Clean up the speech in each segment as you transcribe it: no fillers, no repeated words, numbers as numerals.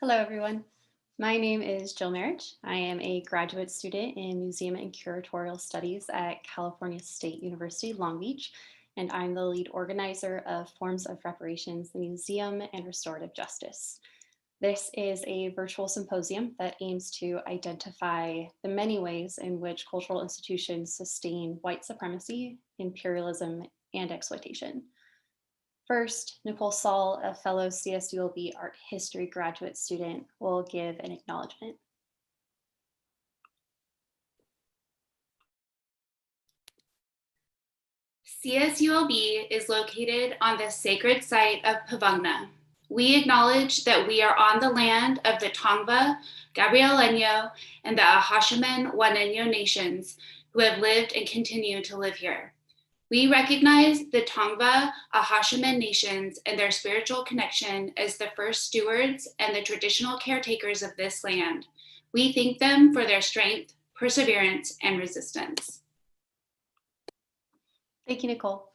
Hello, everyone. My name is Jill Marriage. I am a graduate student in Museum and Curatorial Studies at California State University, Long Beach, and I'm the lead organizer of Forms of Reparations, the Museum and Restorative Justice. This is a virtual symposium that aims to identify the many ways in which cultural institutions sustain white supremacy, imperialism, and exploitation. First, Nicole Saul, a fellow CSULB art history graduate student, will give an acknowledgement. CSULB is located on the sacred site of Pavungna. We acknowledge that we are on the land of the Tongva, Gabrieleño, and the Ahashimen Waneño nations who have lived and continue to live here. We recognize the Tongva Ahashimen nations and their spiritual connection as the first stewards and the traditional caretakers of this land. We thank them for their strength, perseverance, and resistance. Thank you, Nicole.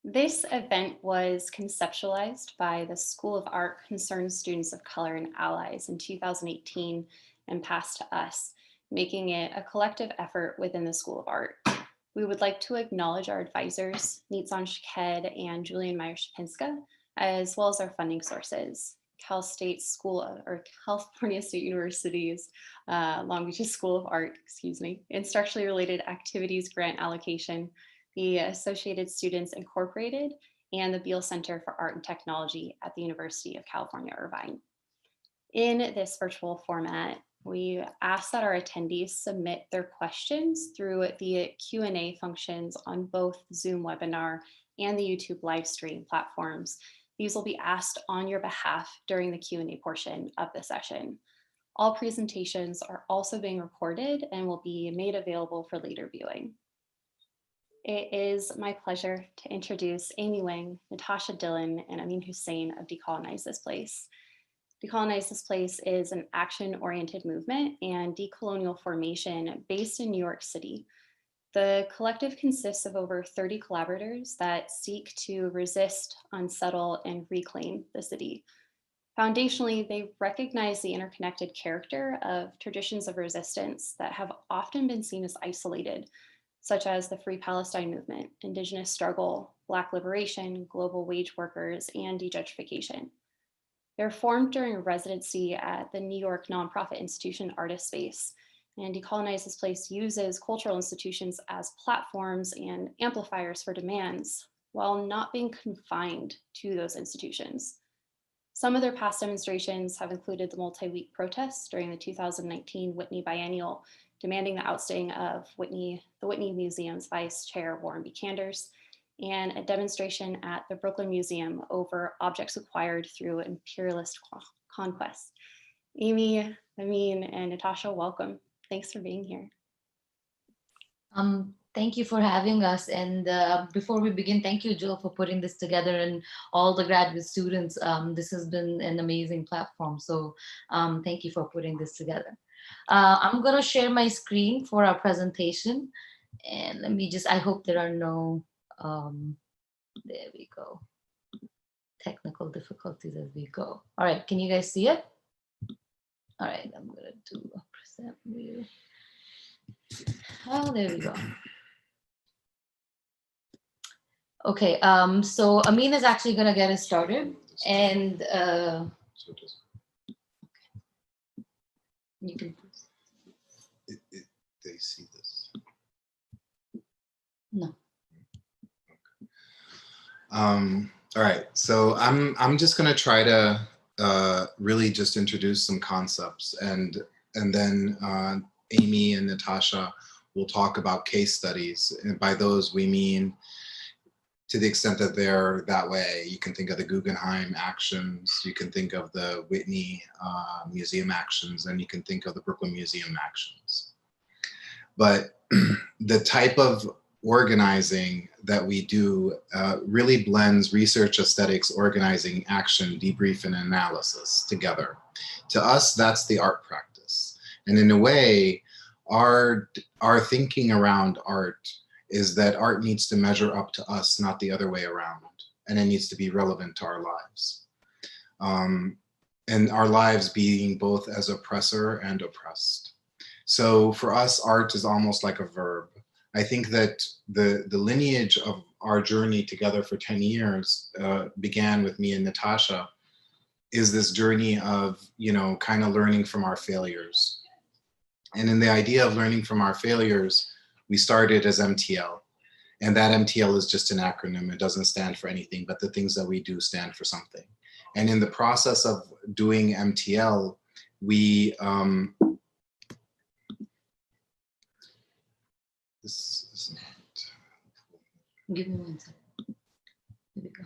This event was conceptualized by the School of Art Concerned Students of Color and Allies in 2018 and passed to us, making it a collective effort within the School of Art. We would like to acknowledge our advisors, Nizan and Julian Myers-Szupinska, as well as our funding sources, California State University's Long Beach's School of Art, Instructionally Related Activities Grant Allocation, the Associated Students Incorporated, and the Beall Center for Art and Technology at the University of California, Irvine. In this virtual format, we ask that our attendees submit their questions through the Q&A functions on both Zoom webinar and the YouTube live stream platforms. These will be asked on your behalf during the Q&A portion of the session. All presentations are also being recorded and will be made available for later viewing. It is my pleasure to introduce Amy Weng, Nitasha Dhillon, and Amin Husain of Decolonize This Place. Decolonize This Place is an action-oriented movement and decolonial formation based in New York City. The collective consists of over 30 collaborators that seek to resist, unsettle, and reclaim the city. Foundationally, they recognize the interconnected character of traditions of resistance that have often been seen as isolated, such as the Free Palestine movement, Indigenous struggle, Black liberation, global wage workers, and degentrification. They're formed during a residency at the New York nonprofit institution Artist Space, and Decolonize This Place uses cultural institutions as platforms and amplifiers for demands, while not being confined to those institutions. Some of their past demonstrations have included the multi-week protests during the 2019 Whitney Biennial, demanding the ousting of the Whitney Museum's Vice Chair Warren B. Kanders, and a demonstration at the Brooklyn Museum over objects acquired through imperialist conquest. Amy, Amin, and Nitasha, welcome. Thanks for being here. Thank you for having us. And before we begin, thank you, Jill, for putting this together, and all the graduate students. This has been an amazing platform. So thank you for putting this together. I'm going to share my screen for our presentation. And let me I hope there are no, there we go. Technical difficulties as we go. All right, can you guys see it? All right, I'm going to do a present view. Oh, there we go. Okay, so Amin is actually going to get us started, and you can. They see this. No. Okay. All right, so I'm just going to try to really just introduce some concepts, and then Amy and Nitasha will talk about case studies, and by those we mean, to the extent that they're that way, you can think of the Guggenheim actions, you can think of the Whitney Museum actions, and you can think of the Brooklyn Museum actions. But the type of organizing that we do really blends research, aesthetics, organizing, action, debrief, and analysis together. To us, that's the art practice. And in a way, our thinking around art is that art needs to measure up to us, not the other way around. And it needs to be relevant to our lives. and our lives being both as oppressor and oppressed. So for us, art is almost like a verb. I think that the lineage of our journey together for 10 years began with me and Nitasha, is this journey of, kind of learning from our failures. And in the idea of learning from our failures, we started as MTL. And that MTL is just an acronym. It doesn't stand for anything, but the things that we do stand for something. And in the process of doing MTL, we, this is not. Give me 1 second. Here we go.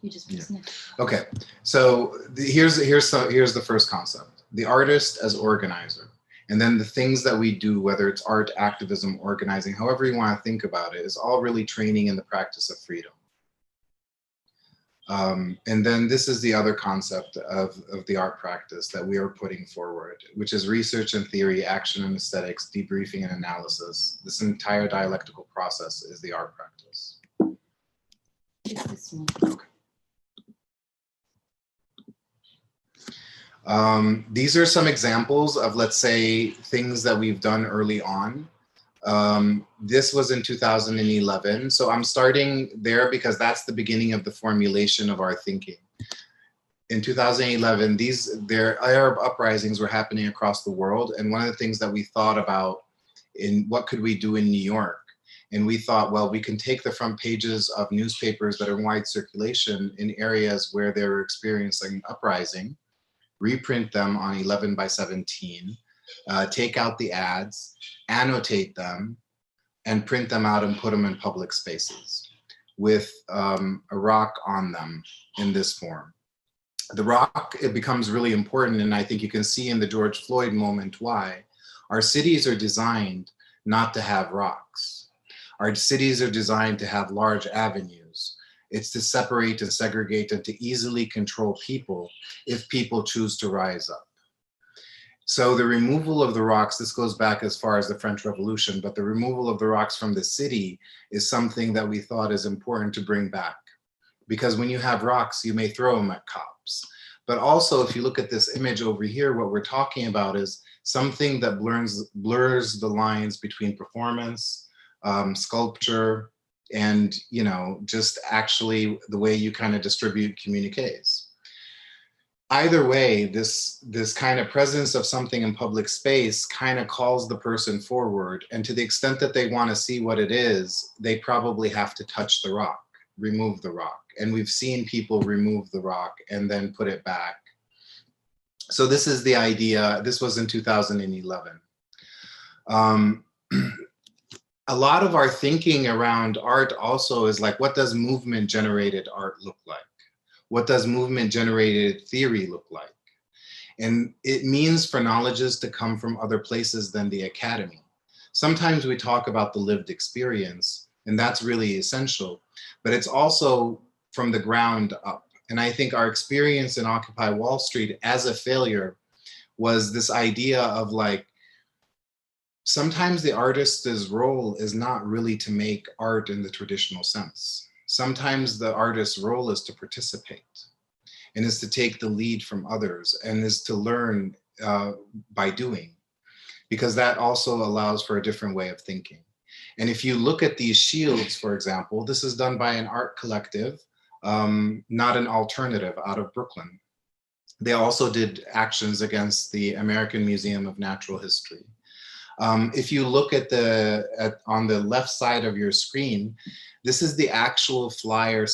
You just press next. Okay, so here's the first concept: the artist as organizer, and then the things that we do, whether it's art, activism, organizing, however you want to think about it, is all really training in the practice of freedom. And then this is the other concept of the art practice that we are putting forward, which is research and theory, action and aesthetics, debriefing and analysis. This entire dialectical process is the art practice. It's this one. Okay. These are some examples of, let's say, things that we've done early on. This was in 2011. So I'm starting there because that's the beginning of the formulation of our thinking. In 2011, their Arab uprisings were happening across the world. And one of the things that we thought about in what could we do in New York? And we thought, well, we can take the front pages of newspapers that are in wide circulation in areas where they're experiencing uprising, reprint them on 11 by 17, take out the ads, annotate them, and print them out and put them in public spaces with a rock on them in this form. The rock, it becomes really important, and I think you can see in the George Floyd moment why. Our cities are designed not to have rocks. Our cities are designed to have large avenues. It's to separate and segregate and to easily control people if people choose to rise up. So the removal of the rocks, this goes back as far as the French Revolution, but the removal of the rocks from the city is something that we thought is important to bring back. Because when you have rocks, you may throw them at cops. But also, if you look at this image over here, what we're talking about is something that blurs the lines between performance, sculpture, and just actually the way you kind of distribute communiques. Either way, this kind of presence of something in public space kind of calls the person forward, and to the extent that they want to see what it is, they probably have to touch the rock, remove the rock. And we've seen people remove the rock and then put it back. So this is the idea. This was in 2011. A lot of our thinking around art also is like, what does movement generated art look like? What does movement generated theory look like? And it means for knowledges to come from other places than the academy. Sometimes we talk about the lived experience, and that's really essential, but it's also from the ground up. And I think our experience in Occupy Wall Street as a failure was this idea of like, sometimes the artist's role is not really to make art in the traditional sense. Sometimes the artist's role is to participate and is to take the lead from others and is to learn by doing, because that also allows for a different way of thinking. And if you look at these shields, for example, this is done by an art collective, not an alternative, out of Brooklyn. They also did actions against the American Museum of Natural History. If you look at on the left side of your screen, this is the actual flyer,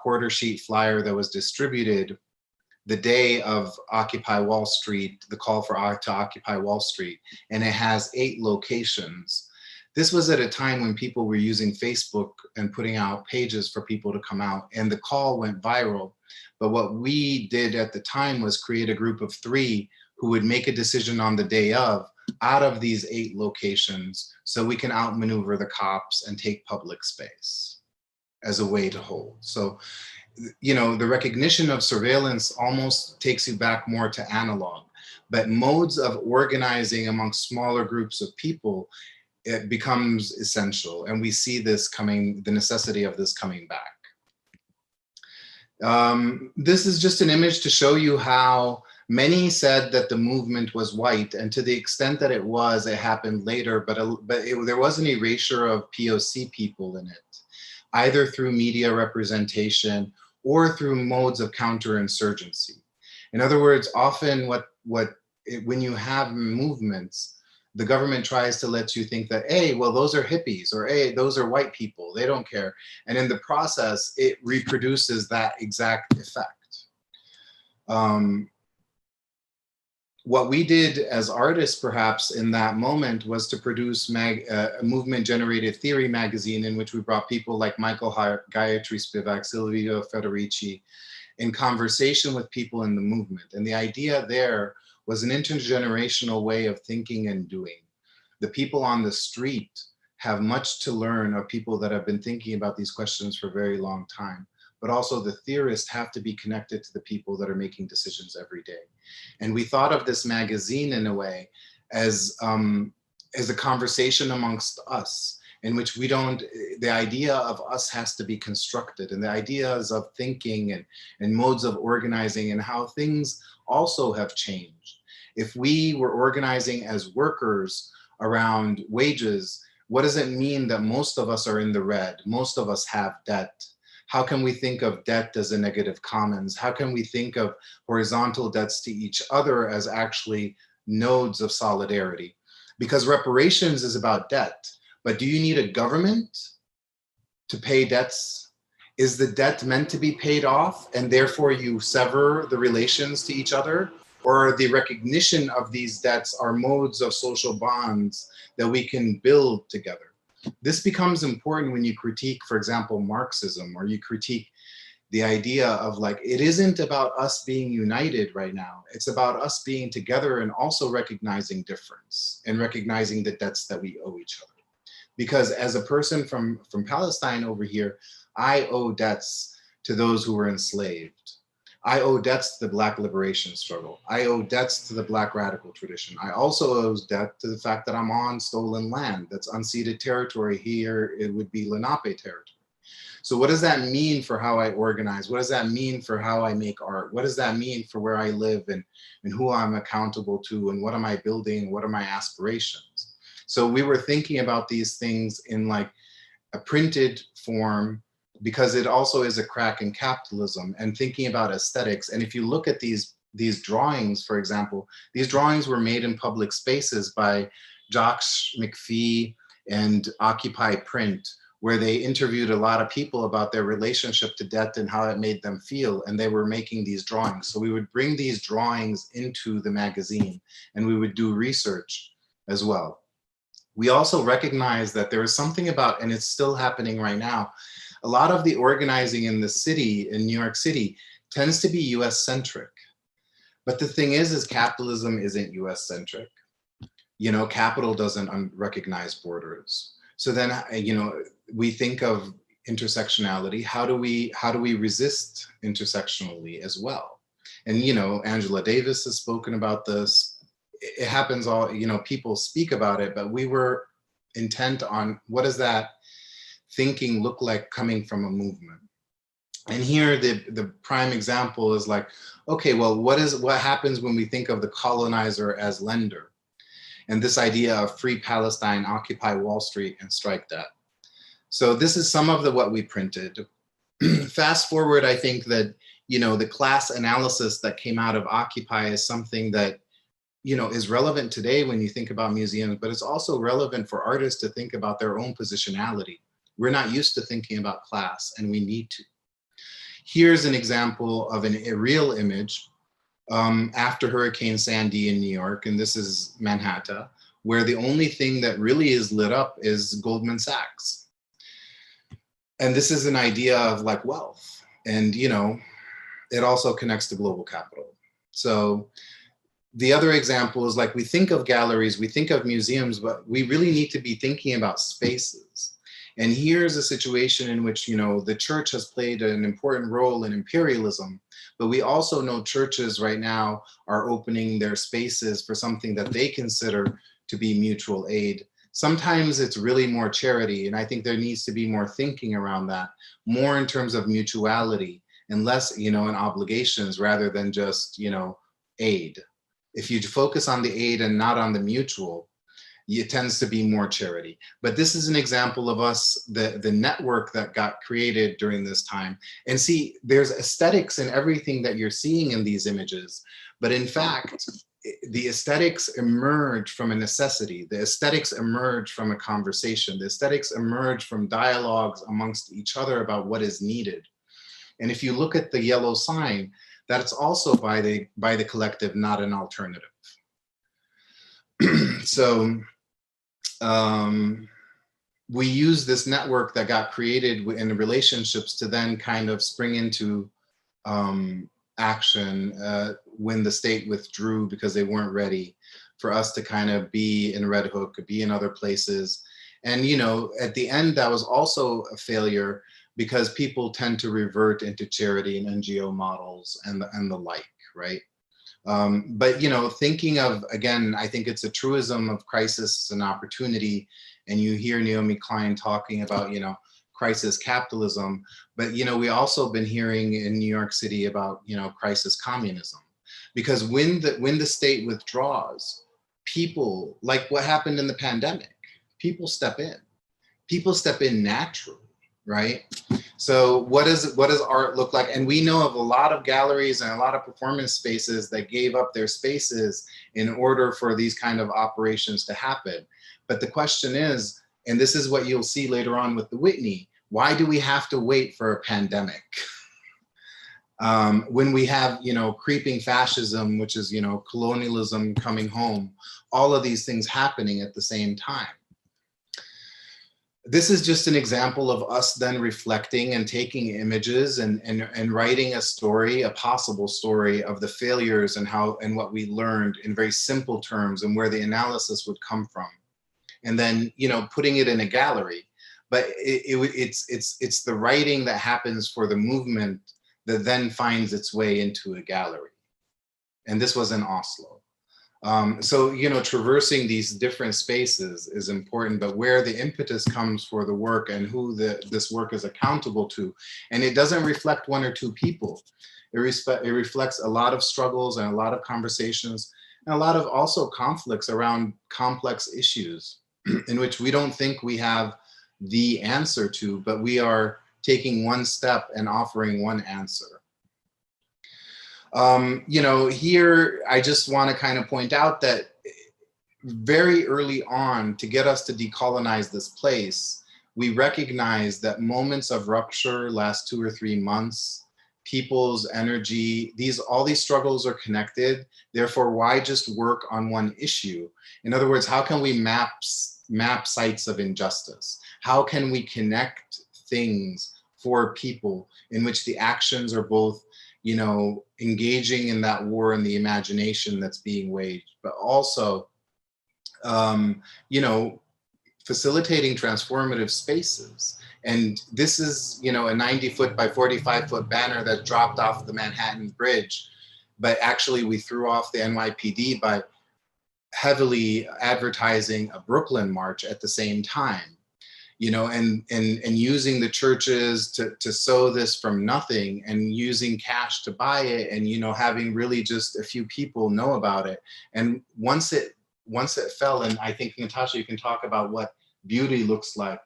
quarter sheet flyer that was distributed the day of Occupy Wall Street, the call to Occupy Wall Street, and it has 8 locations. This was at a time when people were using Facebook and putting out pages for people to come out, and the call went viral. But what we did at the time was create a group of 3 who would make a decision on the day of, out of these 8 locations, so we can outmaneuver the cops and take public space as a way to hold. So, the recognition of surveillance almost takes you back more to analog, but modes of organizing amongst smaller groups of people, it becomes essential. And we see this the necessity of this coming back. This is just an image to show you how many said that the movement was white, and to the extent that it was, it happened later, but there was an erasure of POC people in it, either through media representation or through modes of counterinsurgency. In other words, often when you have movements, the government tries to let you think that, hey, well, those are hippies, or hey, those are white people, they don't care. And in the process, it reproduces that exact effect. What we did as artists, perhaps, in that moment was to produce a movement-generated theory magazine in which we brought people like Michael Gayatri Spivak, Silvio Federici, in conversation with people in the movement. And the idea there was an intergenerational way of thinking and doing. The people on the street have much to learn of people that have been thinking about these questions for a very long time, but also the theorists have to be connected to the people that are making decisions every day. And we thought of this magazine in a way as a conversation amongst us, in which the idea of us has to be constructed, and the ideas of thinking and modes of organizing and how things also have changed. If we were organizing as workers around wages, what does it mean that most of us are in the red? Most of us have debt. How can we think of debt as a negative commons? How can we think of horizontal debts to each other as actually nodes of solidarity? Because reparations is about debt, but do you need a government to pay debts? Is the debt meant to be paid off and therefore you sever the relations to each other? Or the recognition of these debts are modes of social bonds that we can build together? This becomes important when you critique, for example, Marxism, or you critique the idea of like, it isn't about us being united right now. It's about us being together and also recognizing difference and recognizing the debts that we owe each other. Because as a person from Palestine over here, I owe debts to those who were enslaved. I owe debts to the Black liberation struggle. I owe debts to the Black radical tradition. I also owe debt to the fact that I'm on stolen land. That's unceded territory. Here, it would be Lenape territory. So what does that mean for how I organize? What does that mean for how I make art? What does that mean for where I live and who I'm accountable to, and what am I building? What are my aspirations? So we were thinking about these things in like a printed form, because it also is a crack in capitalism, and thinking about aesthetics. And if you look at these drawings, for example, these drawings were made in public spaces by Jacques McPhee and Occupy Print, where they interviewed a lot of people about their relationship to debt and how it made them feel, and they were making these drawings. So we would bring these drawings into the magazine, and we would do research as well. We also recognize that there is something about, and it's still happening right now, a lot of the organizing in the city, in New York City, tends to be US centric. But the thing is capitalism isn't US centric. You know, capital doesn't recognize borders. So then, you know, we think of intersectionality. How do we resist intersectionally as well? And, you know, Angela Davis has spoken about this. It happens all, you know, people speak about it, but we were intent on what does that thinking look like coming from a movement. And here the prime example is like, okay, well, what happens when we think of the colonizer as lender? And this idea of free Palestine, occupy Wall Street, and strike debt. So this is some of what we printed. Fast forward, I think that, you know, the class analysis that came out of Occupy is something that, you know, is relevant today when you think about museums, but it's also relevant for artists to think about their own positionality. We're not used to thinking about class, and we need to. Here's an example of a real image after Hurricane Sandy in New York, and this is Manhattan, where the only thing that really is lit up is Goldman Sachs. And this is an idea of like wealth, and, you know, it also connects to global capital. So the other example is like, we think of galleries, we think of museums, but we really need to be thinking about spaces. And here's a situation in which, you know, the church has played an important role in imperialism, but we also know churches right now are opening their spaces for something that they consider to be mutual aid. Sometimes it's really more charity, and I think there needs to be more thinking around that, more in terms of mutuality and less, in obligations rather than just, aid. If you focus on the aid and not on the mutual, it tends to be more charity. But this is an example of us, the network that got created during this time. And see, there's aesthetics in everything that you're seeing in these images. But in fact, the aesthetics emerge from a necessity. The aesthetics emerge from a conversation. The aesthetics emerge from dialogues amongst each other about what is needed. And if you look at the yellow sign, that's also by the collective, not an alternative. So we use this network that got created in the relationships to then kind of spring into action when the state withdrew because they weren't ready for us to kind of be in Red Hook, be in other places. And, at the end, that was also a failure because people tend to revert into charity and NGO models and the like, right? But, thinking of, again, I think it's a truism of crisis and opportunity. And you hear Naomi Klein talking about, crisis capitalism. But, we also been hearing in New York City about, crisis communism. Because when the state withdraws, people, like what happened in the pandemic, people step in. People step in naturally, right? So what does art look like? And we know of a lot of galleries and a lot of performance spaces that gave up their spaces in order for these kind of operations to happen. But the question is, and this is what you'll see later on with the Whitney, why do we have to wait for a pandemic? When we have, creeping fascism, which is, colonialism coming home, all of these things happening at the same time. This is just an example of us then reflecting and taking images and writing a story, a possible story of the failures and what we learned in very simple terms and where the analysis would come from. And then, putting it in a gallery. But it's the writing that happens for the movement that then finds its way into a gallery. And this was in Oslo. So, traversing these different spaces is important, but where the impetus comes for the work and who this work is accountable to, and it doesn't reflect one or two people. It reflects a lot of struggles and a lot of conversations and a lot of also conflicts around complex issues in which we don't think we have the answer to, but we are taking one step and offering one answer. Here, I just want to kind of point out that very early on, to get us to decolonize this place, we recognize that moments of rupture last 2 or 3 months, people's energy, all these struggles are connected. Therefore, why just work on one issue? In other words, how can we map sites of injustice? How can we connect things for people in which the actions are both, engaging in that war and the imagination that's being waged, but also, facilitating transformative spaces. And this is, a 90-foot by 45-foot banner that dropped off the Manhattan Bridge, but actually we threw off the NYPD by heavily advertising a Brooklyn march at the same time. And using the churches to sow this from nothing and using cash to buy it and, having really just a few people know about it. And once it fell, and I think, Nitasha, you can talk about what beauty looks like.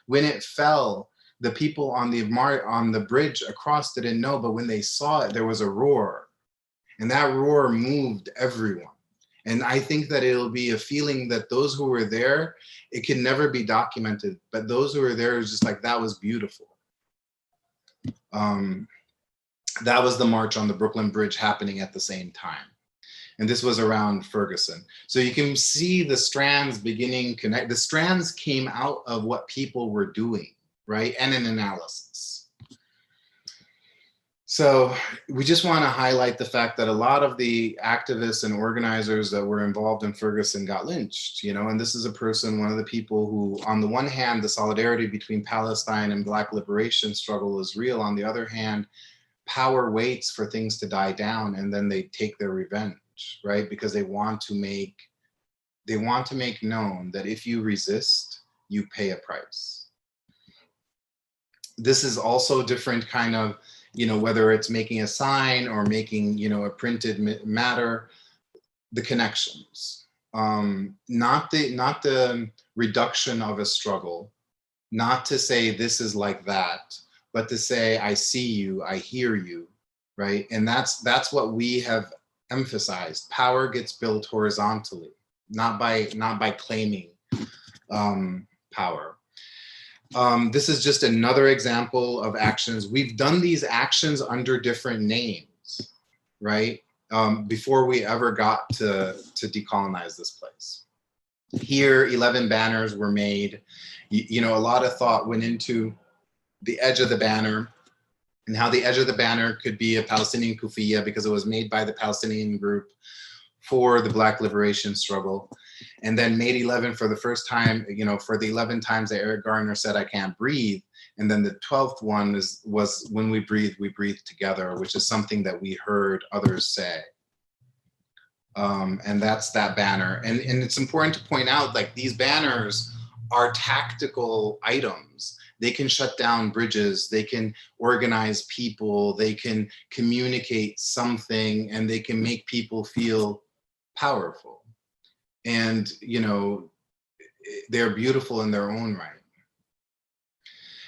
When it fell, the people on the bridge across didn't know, but when they saw it, there was a roar. And that roar moved everyone. And I think that it'll be a feeling that those who were there, it can never be documented, but those who were there is just like, that was beautiful. That was the march on the Brooklyn Bridge happening at the same time. And this was around Ferguson. So you can see the strands beginning connect. The strands came out of what people were doing, right? And an analysis. So we just want to highlight the fact that a lot of the activists and organizers that were involved in Ferguson got lynched, and this is a person, one of the people who, on the one hand, the solidarity between Palestine and Black liberation struggle is real. On the other hand, power waits for things to die down and then they take their revenge, right? Because they want to make known that if you resist, you pay a price. This is also different kind of, whether it's making a sign or making, a printed matter, the connections, not the reduction of a struggle, not to say this is like that, but to say, I see you, I hear you, right? And that's what we have emphasized. Power gets built horizontally, not by claiming power. This is just another example of actions. We've done these actions under different names, right? Before we ever got to decolonize this place. Here, 11 banners were made. A lot of thought went into the edge of the banner and how the edge of the banner could be a Palestinian kufiya because it was made by the Palestinian group for the Black liberation struggle. And then made 11 for the first time, for the 11 times that Eric Garner said, I can't breathe. And then the 12th one was when we breathe together, which is something that we heard others say. And that's that banner. And it's important to point out, like, these banners are tactical items. They can shut down bridges, they can organize people, they can communicate something, and they can make people feel powerful. And, they're beautiful in their own right.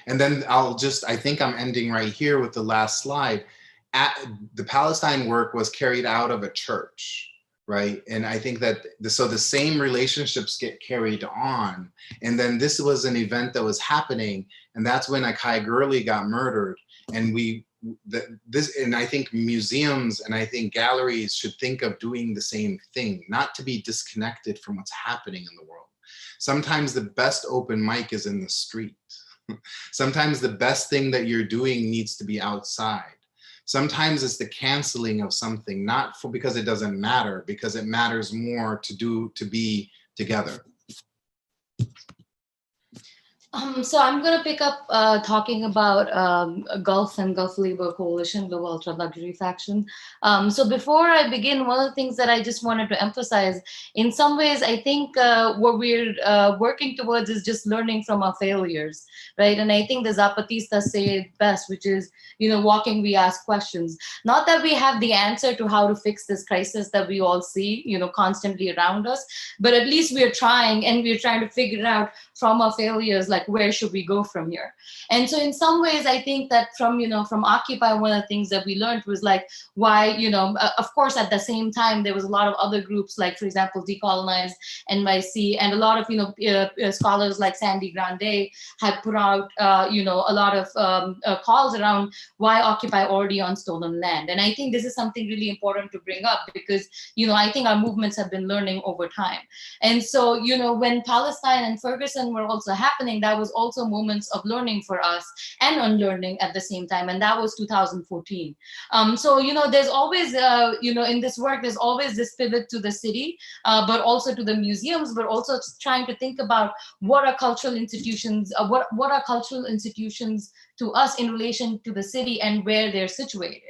And then I think I'm ending right here with the last slide. The Palestine work was carried out of a church, right? And I think that, so the same relationships get carried on. And then this was an event that was happening, and that's when Akai Gurley got murdered. And and I think museums and I think galleries should think of doing the same thing, not to be disconnected from what's happening in the world. Sometimes the best open mic is in the street. Sometimes the best thing that you're doing needs to be outside. Sometimes it's the canceling of something, not because it doesn't matter, because it matters more to be together. So I'm going to pick up talking about Gulf and Gulf Labor Coalition, the ultra luxury faction. So before I begin, one of the things that I just wanted to emphasize, in some ways, I think what we're working towards is just learning from our failures, right? And I think the Zapatistas say it best, which is, walking, we ask questions. Not that we have the answer to how to fix this crisis that we all see, constantly around us, but at least we're trying, and we're trying to figure it out from our failures, like, where should we go from here? And so in some ways, I think that from Occupy, one of the things that we learned was, like, why, of course, at the same time, there was a lot of other groups, like, for example, Decolonize, NYC, and a lot of, scholars like Sandy Grande had put out, a lot of calls around why occupy already on stolen land. And I think this is something really important to bring up because, I think our movements have been learning over time. And so, when Palestine and Ferguson were also happening, that was also moments of learning for us and unlearning at the same time. And that was 2014. So, there's always, in this work, there's always this pivot to the city, but also to the museums, but also trying to think about what are cultural institutions, what are cultural institutions to us in relation to the city and where they're situated.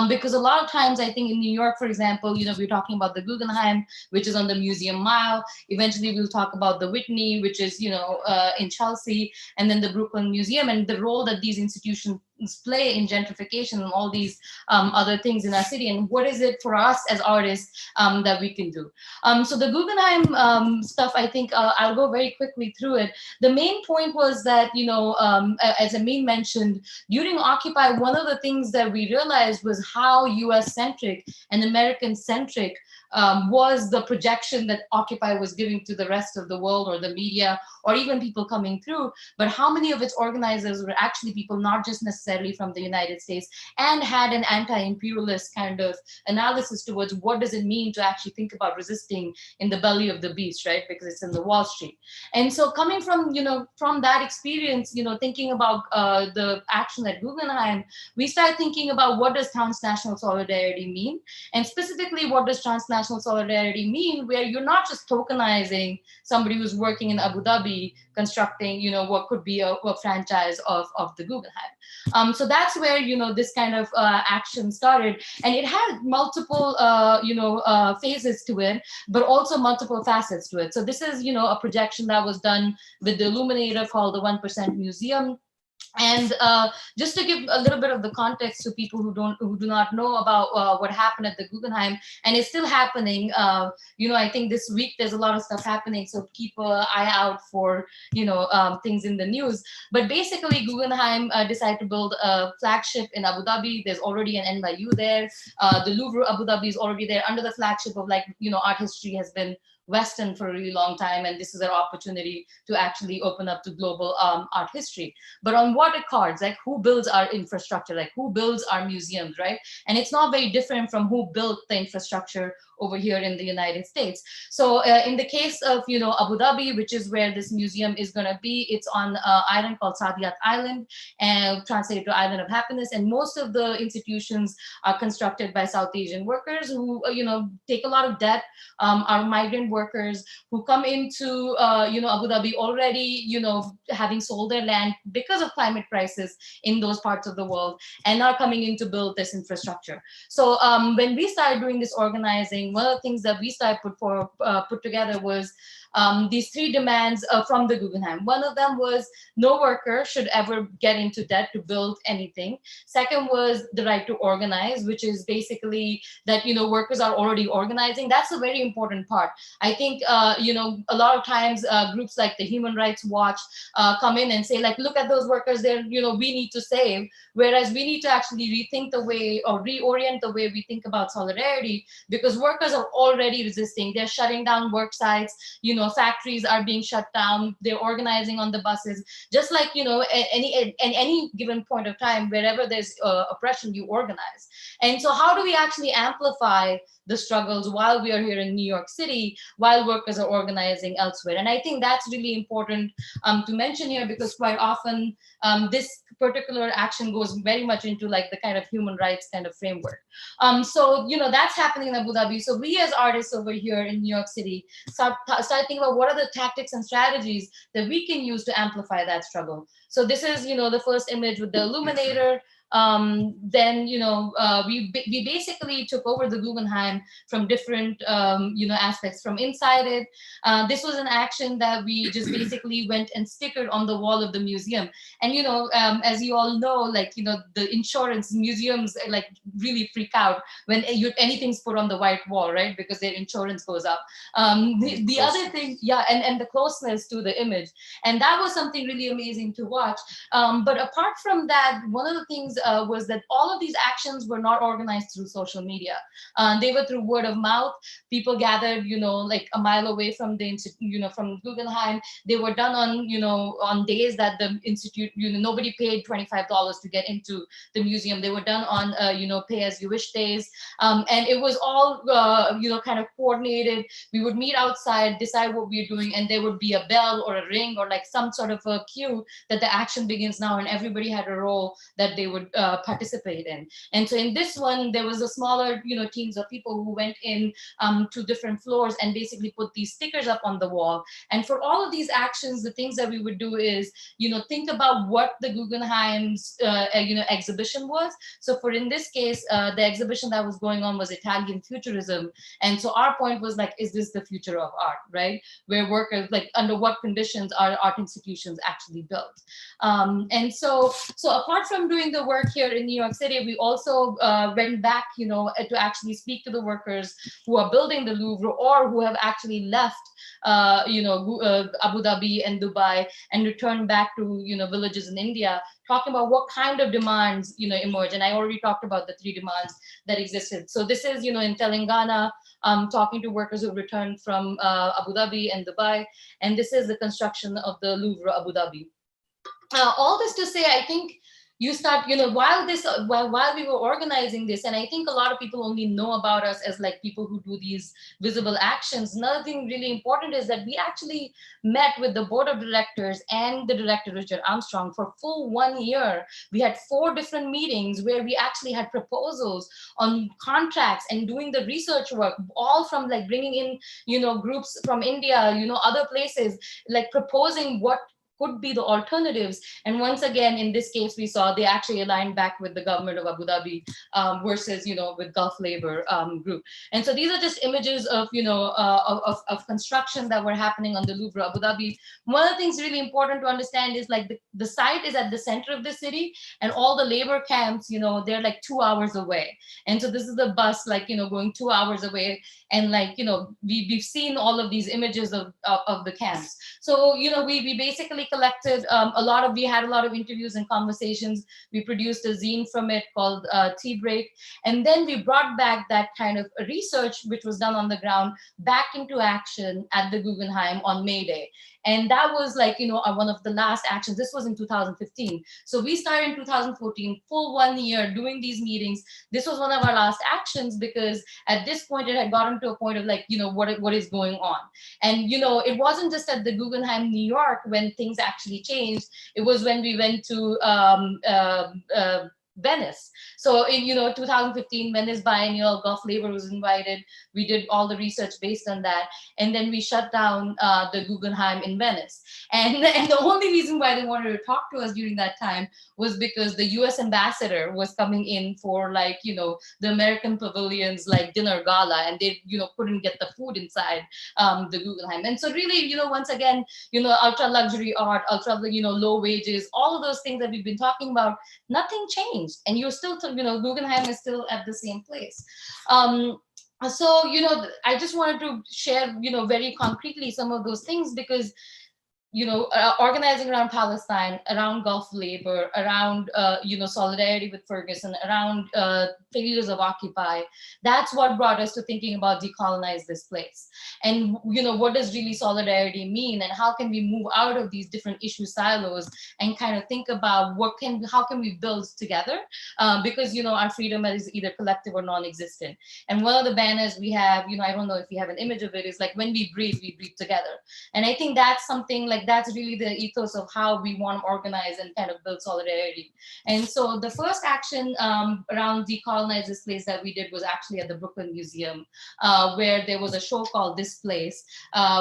Because a lot of times, I think in New York, for example, we're talking about the Guggenheim, which is on the Museum Mile. Eventually, we'll talk about the Whitney, which is, in Chelsea, and then the Brooklyn Museum, and the role that these institutions play in gentrification and all these other things in our city, and what is it for us as artists that we can do. So the Guggenheim stuff, I think I'll go very quickly through it. The main point was that, as Amin mentioned, during Occupy, one of the things that we realized was how US-centric and American-centric was the projection that Occupy was giving to the rest of the world or the media or even people coming through, but how many of its organizers were actually people not just necessarily from the United States and had an anti-imperialist kind of analysis towards what does it mean to actually think about resisting in the belly of the beast, right? Because it's in the Wall Street. And so coming from, from that experience, thinking about the action at Guggenheim, we started thinking about what does transnational solidarity mean? And specifically, what does transnational solidarity mean, where you're not just tokenizing somebody who's working in Abu Dhabi, constructing, what could be a franchise of the Guggenheim. So that's where, this kind of action started. And it had multiple, phases to it, but also multiple facets to it. So this is, a projection that was done with the illuminator called the 1% Museum. And just to give a little bit of the context to people who do not know about what happened at the Guggenheim, and it's still happening. I think this week there's a lot of stuff happening, so keep an eye out for things in the news. But basically, Guggenheim decided to build a flagship in Abu Dhabi. There's already an NYU there. The Louvre Abu Dhabi is already there under the flagship of art history has been Western for a really long time, and this is an opportunity to actually open up to global art history. But on what accords, like who builds our infrastructure, like who builds our museums, right? And it's not very different from who built the infrastructure over here in the United States. So in the case of Abu Dhabi, which is where this museum is going to be, it's on an island called Saadiyat Island, and translated to Island of Happiness. And most of the institutions are constructed by South Asian workers who take a lot of debt, are migrant workers who come into Abu Dhabi already having sold their land because of climate crisis in those parts of the world, and are coming in to build this infrastructure. So when we started doing this organizing, one of the things that we started put together was these three demands from the Guggenheim. One of them was no worker should ever get into debt to build anything. Second was the right to organize, which is basically that workers are already organizing. That's a very important part. I think a lot of times groups like the Human Rights Watch come in and say like, look at those workers, they're we need to save. Whereas we need to actually rethink the way or reorient the way we think about solidarity, because workers are already resisting. They're shutting down work sites. Factories are being shut down. They're organizing on the buses. Just like any given point of time, wherever there's oppression, you organize. And so, how do we actually amplify the struggles while we are here in New York City, while workers are organizing elsewhere? And I think that's really important to mention here, because quite often this particular action goes very much into like the kind of human rights kind of framework. So that's happening in Abu Dhabi. So we as artists over here in New York City start thinking about what are the tactics and strategies that we can use to amplify that struggle. So this is the first image with the illuminator. Then we basically took over the Guggenheim from different aspects from inside it. This was an action that we just basically went and stickered on the wall of the museum. And as you all know, like the insurance museums like really freak out when anything's put on the white wall, right? Because their insurance goes up. The other thing, yeah, and the closeness to the image, and that was something really amazing to watch. But apart from that, one of the things was that all of these actions were not organized through social media. They were through word of mouth. People gathered, like a mile away from the from Guggenheim. They were done on, on days that the institute, nobody paid $25 to get into the museum. They were done on, pay as you wish days. And it was all, kind of coordinated. We would meet outside, decide what we were doing, and there would be a bell or a ring or like some sort of a cue that the action begins now, and everybody had a role that they would participate in. And so in this one, there was a smaller, teams of people who went in to different floors and basically put these stickers up on the wall. And for all of these actions, the things that we would do is, think about what the Guggenheim's, exhibition was. So for in this case, the exhibition that was going on was Italian futurism. And so our point was like, is this the future of art, right? Where workers, like under what conditions are art institutions actually built? And so apart from doing the work here in New York City, we also went back, to actually speak to the workers who are building the Louvre or who have actually left, Abu Dhabi and Dubai and returned back to, villages in India, talking about what kind of demands, emerge. And I already talked about the three demands that existed. So this is, in Telangana, talking to workers who returned from Abu Dhabi and Dubai. And this is the construction of the Louvre Abu Dhabi. All this to say, I think you start, while we were organizing this, and I think a lot of people only know about us as like people who do these visible actions. Another thing really important is that we actually met with the board of directors and the director, Richard Armstrong, for full 1 year. We had 4 different meetings where we actually had proposals on contracts and doing the research work, all from like bringing in, groups from India, other places, like proposing what could be the alternatives. And once again, in this case, we saw they actually aligned back with the government of Abu Dhabi versus, with Gulf Labor Group. And so these are just images of, of construction that were happening on the Louvre, Abu Dhabi. One of the things really important to understand is like the site is at the center of the city, and all the labor camps, they're like 2 hours away. And so this is the bus, like, going 2 hours away. And like, we've seen all of these images of the camps. So, we basically collected we had a lot of interviews and conversations. We produced a zine from it called Tea Break. And then we brought back that kind of research, which was done on the ground, back into action at the Guggenheim on May Day. And that was like, one of the last actions. This was in 2015. So we started in 2014, full 1 year doing these meetings. This was one of our last actions because at this point it had gotten to a point of like, what is going on? And, it wasn't just at the Guggenheim, New York, when things actually changed. It was when we went to Venice. So in 2015, Venice Biennial, Gulf Labor was invited. We did all the research based on that, and then we shut down the Guggenheim in Venice. And the only reason why they wanted to talk to us during that time was because the U.S. ambassador was coming in for like the American pavilion's like dinner gala, and they couldn't get the food inside the Guggenheim. And so really once again ultra luxury art, ultra low wages, all of those things that we've been talking about, nothing changed. And you're still, Guggenheim is still at the same place. So, I just wanted to share, very concretely some of those things because, organizing around Palestine, around Gulf labor, around, solidarity with Ferguson, around failures of Occupy, that's what brought us to thinking about decolonize this place. And, what does really solidarity mean? And how can we move out of these different issue silos and kind of think about how can we build together? Because, our freedom is either collective or non-existent. And one of the banners we have, I don't know if you have an image of it, is like, when we breathe together. And I think that's something like, that's really the ethos of how we want to organize and kind of build solidarity. And so the first action around decolonize this place that we did was actually at the Brooklyn Museum, where there was a show called This Place,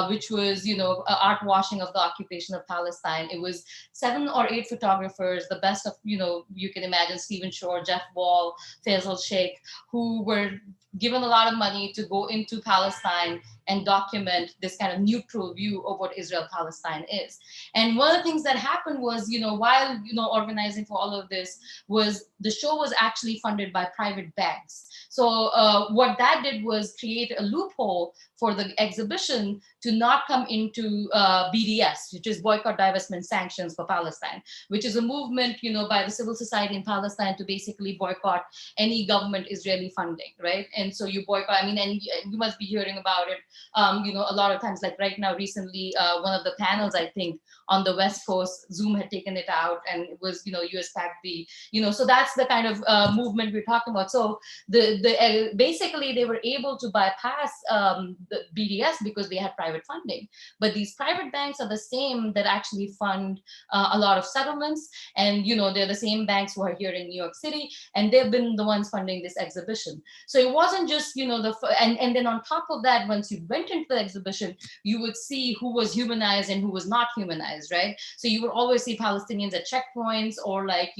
which was, art washing of the occupation of Palestine. It was 7 or 8 photographers, the best of, you can imagine, Stephen Shore, Jeff Beall, Faisal Sheikh, who were given a lot of money to go into Palestine and document this kind of neutral view of what Israel-Palestine is. And one of the things that happened was, while, organizing for all of this, was the show was actually funded by private banks. So what that did was create a loophole for the exhibition to not come into BDS, which is Boycott, Divestment, Sanctions for Palestine, which is a movement, by the civil society in Palestine to basically boycott any government Israeli funding, right? And so you boycott, and you must be hearing about it, a lot of times, like right now, recently, one of the panels, I think, on the West Coast, Zoom had taken it out, and it was, US PAC-B, so that's the kind of movement we're talking about. So basically they were able to bypass the BDS because they had private funding. But these private banks are the same that actually fund a lot of settlements, and they're the same banks who are here in New York City, and they've been the ones funding this exhibition. So it wasn't just and then on top of that, once you went into the exhibition, you would see who was humanized and who was not humanized, right? So you would always see Palestinians at checkpoints, or like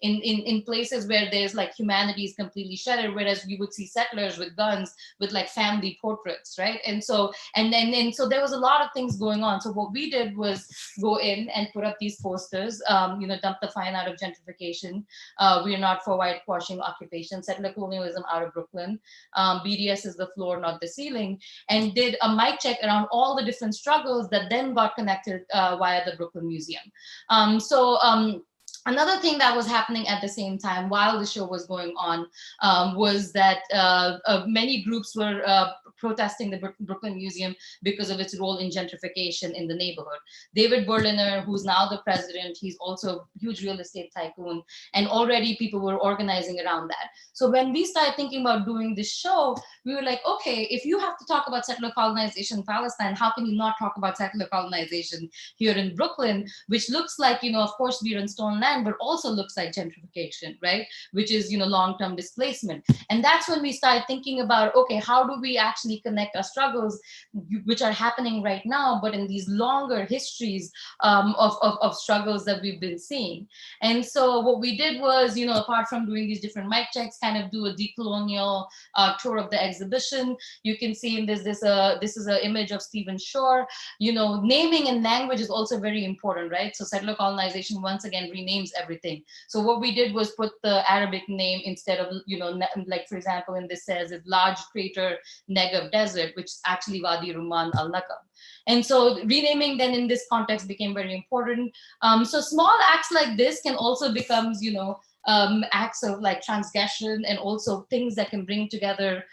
in places where there's like humanity is completely shattered, whereas you would see settlers with guns with like family portraits, right? And so so there was a lot of things going on. So what we did was go in and put up these posters, dump the fine out of gentrification, we are not for whitewashing occupation, settler colonialism out of Brooklyn, BDS is the floor, not the ceiling, and did a mic check around all the different struggles that then got connected via the Brooklyn Museum. Another thing that was happening at the same time while the show was going on was that many groups were protesting the Brooklyn Museum because of its role in gentrification in the neighborhood. David Berliner, who's now the president, he's also a huge real estate tycoon, and already people were organizing around that. So when we started thinking about doing this show, we were like, okay, if you have to talk about settler colonization in Palestine, how can you not talk about settler colonization here in Brooklyn, which looks like, of course, we're in stolen land, time, but also looks like gentrification, right? Which is, long-term displacement. And that's when we start thinking about, okay, how do we actually connect our struggles, which are happening right now, but in these longer histories of struggles that we've been seeing. And so what we did was, apart from doing these different mic checks, kind of do a decolonial tour of the exhibition. You can see in this is an image of Stephen Shore. Naming and language is also very important, right? So settler colonization once again renames everything. So what we did was put the Arabic name instead of, like for example, in this says it's large crater Negev desert, which is actually Wadi Ruman al-Nakab. And so renaming then in this context became very important. So small acts like this can also become, acts of like transgression and also things that can bring together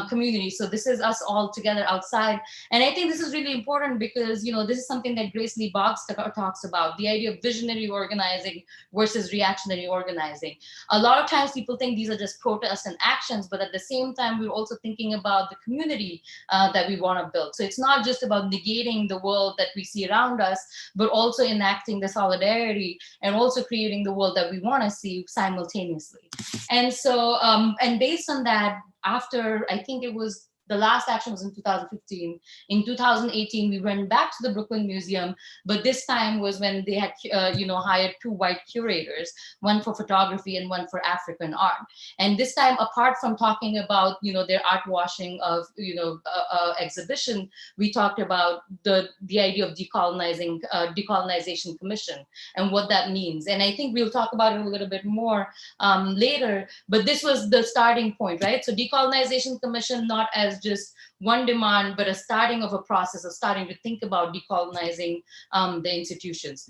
communities. So this is us all together outside. And I think this is really important because, this is something that Grace Lee Boggs talks about, the idea of visionary organizing versus reactionary organizing. A lot of times people think these are just protests and actions, but at the same time, we're also thinking about the community that we want to build. So it's not just about negating the world that we see around us, but also enacting the solidarity and also creating the world that we want to see simultaneously. And so, and based on that, after, I think it was, the last action was in 2015. In 2018, we went back to the Brooklyn Museum, but this time was when they had, hired 2 white curators, one for photography and one for African art. And this time, apart from talking about, their art washing of, exhibition, we talked about the idea of decolonization commission and what that means. And I think we'll talk about it a little bit more later, but this was the starting point, right? So decolonization commission, not as just one demand, but a starting of a process of starting to think about decolonizing the institutions.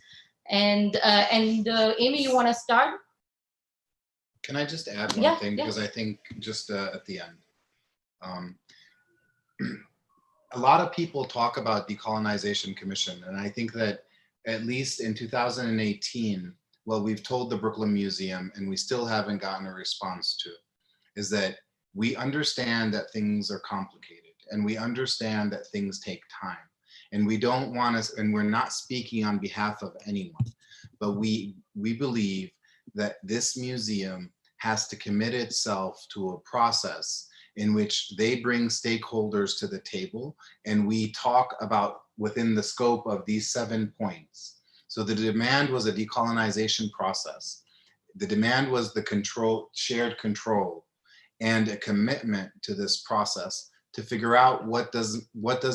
And Amy, you want to start? Can I just add one thing? Yeah. Because I think just at the end, a lot of people talk about decolonization commission. And I think that at least in 2018, what we've told the Brooklyn Museum, and we still haven't gotten a response to, is that we understand that things are complicated and we understand that things take time. And we don't want to, and we're not speaking on behalf of anyone, but we believe that this museum has to commit itself to a process in which they bring stakeholders to the table and we talk about within the scope of these 7 points. So the demand was a decolonization process. The demand was the shared control and a commitment to this process to figure out what does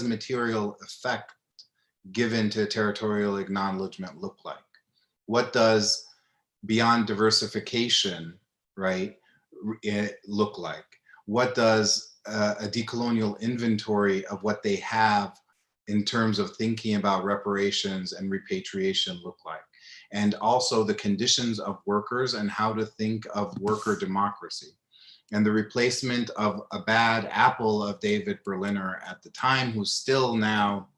material effect given to territorial acknowledgement look like? What does beyond diversification, right, it look like? What does a decolonial inventory of what they have in terms of thinking about reparations and repatriation look like? And also the conditions of workers and how to think of worker democracy. And the replacement of a bad apple of David Berliner at the time, who's still now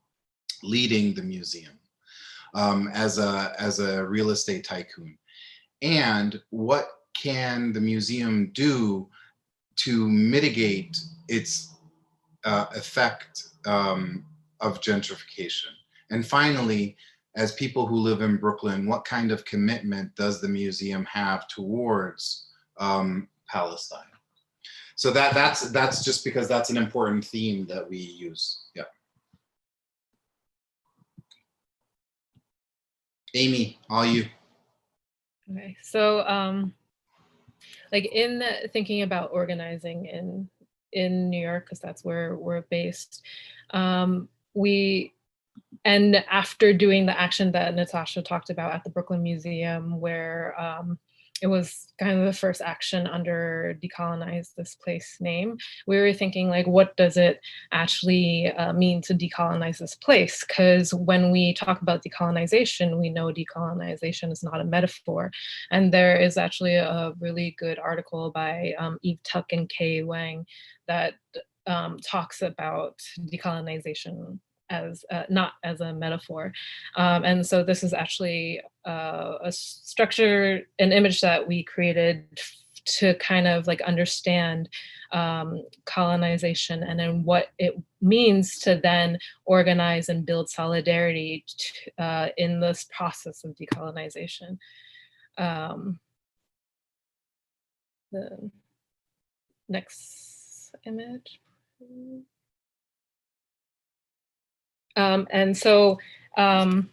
leading the museum as a real estate tycoon. And what can the museum do to mitigate its effect of gentrification? And finally, as people who live in Brooklyn, what kind of commitment does the museum have towards Palestine? So that's just because that's an important theme that we use. Yeah. Amy, all you. Okay, so like in thinking about organizing in New York, because that's where we're based, and after doing the action that Nitasha talked about at the Brooklyn Museum, where it was kind of the first action under Decolonize This Place name, we were thinking like, what does it actually mean to decolonize this place? Because when we talk about decolonization, we know decolonization is not a metaphor. And there is actually a really good article by Eve Tuck and Kay Weng that talks about decolonization as not as a metaphor. And so this is actually a structure, an image that we created to kind of like understand colonization and then what it means to then organize and build solidarity in this process of decolonization. The next image. And so the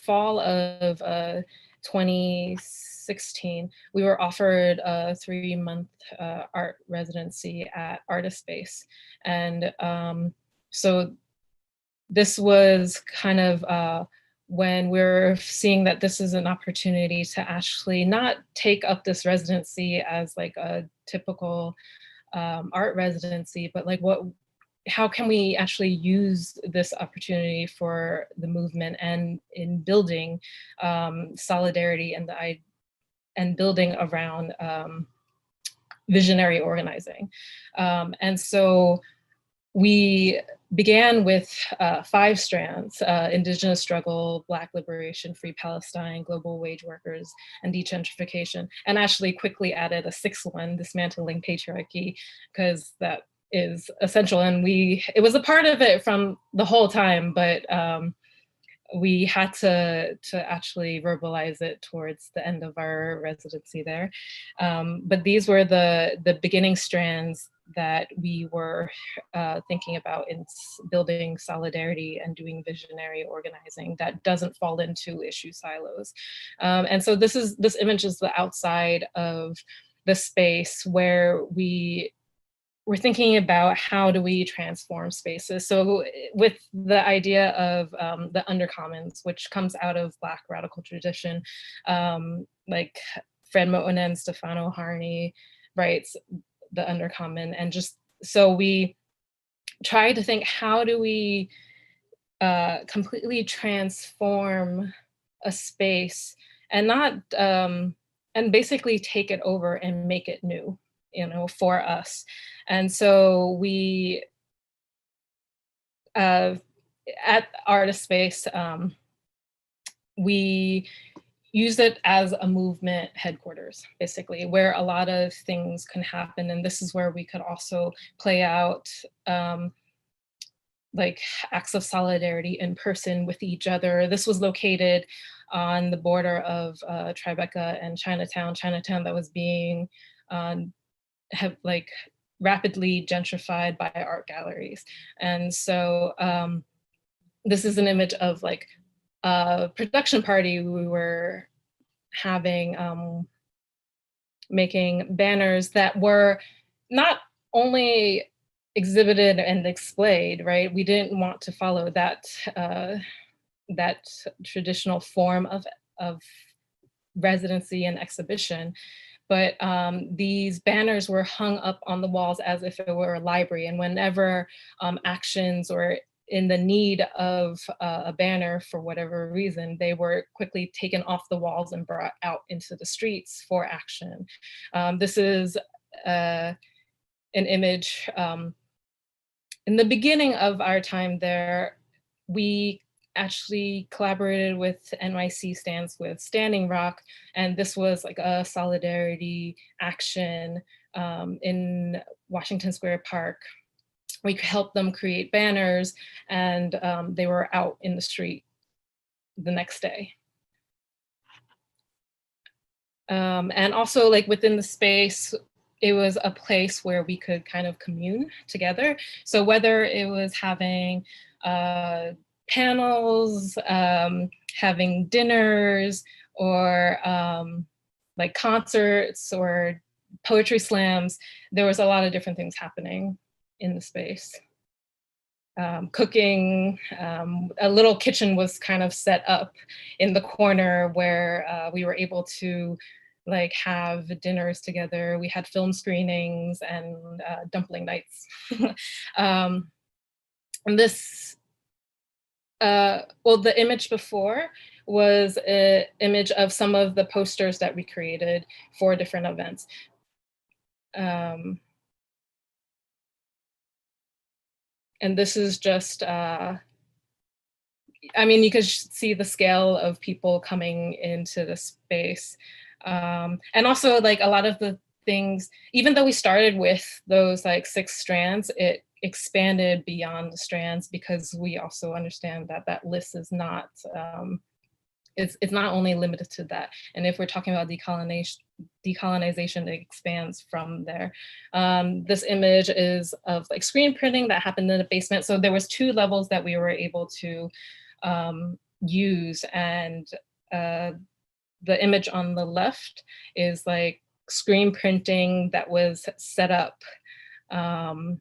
fall of 2016, we were offered a 3-month art residency at Artist Space. And so this was kind of when we're seeing that this is an opportunity to actually not take up this residency as like a typical art residency, but like how can we actually use this opportunity for the movement and in building solidarity and building around visionary organizing. And so we began with 5 strands: Indigenous struggle, Black liberation, free Palestine, global wage workers, and degentrification, and actually quickly added a 6th one, dismantling patriarchy, because that is essential. And it was a part of it from the whole time, but we had to actually verbalize it towards the end of our residency there. But these were the beginning strands that we were thinking about in building solidarity and doing visionary organizing that doesn't fall into issue silos. And so this image is the outside of the space where we're thinking about how do we transform spaces. So with the idea of the undercommons, which comes out of Black radical tradition, like Fred Moten, Stefano Harney writes the undercommon. And just so we try to think, how do we completely transform a space and not, and basically take it over and make it new, for us. And so we, at Artist Space, we use it as a movement headquarters, basically, where a lot of things can happen. And this is where we could also play out like acts of solidarity in person with each other. This was located on the border of Tribeca and Chinatown that was being rapidly gentrified by art galleries. And so this is an image of like a production party we were having, making banners that were not only exhibited and displayed, right? We didn't want to follow that traditional form of residency and exhibition, but these banners were hung up on the walls as if it were a library. And whenever actions or in the need of a banner for whatever reason, they were quickly taken off the walls and brought out into the streets for action. This is an image. In the beginning of our time there, we actually collaborated with NYC Stands with Standing Rock, and this was like a solidarity action in Washington Square Park. We helped them create banners, and they were out in the street the next day. And also, like, within the space, it was a place where we could kind of commune together. So whether it was having panels, having dinners, or like concerts or poetry slams, there was a lot of different things happening in the space. Cooking, a little kitchen was kind of set up in the corner where we were able to like have dinners together. We had film screenings and dumpling nights. And this, well, the image before was an image of some of the posters that we created for different events. And this is just, I mean, you could see the scale of people coming into the space. And also, like, a lot of the things, even though we started with those like 6 strands, it expanded beyond the strands, because we also understand that that list is not, it's not only limited to that. And if we're talking about decolonization, it expands from there. This image is of like screen printing that happened in the basement. So there was 2 levels that we were able to use, and the image on the left is like screen printing that was set up kind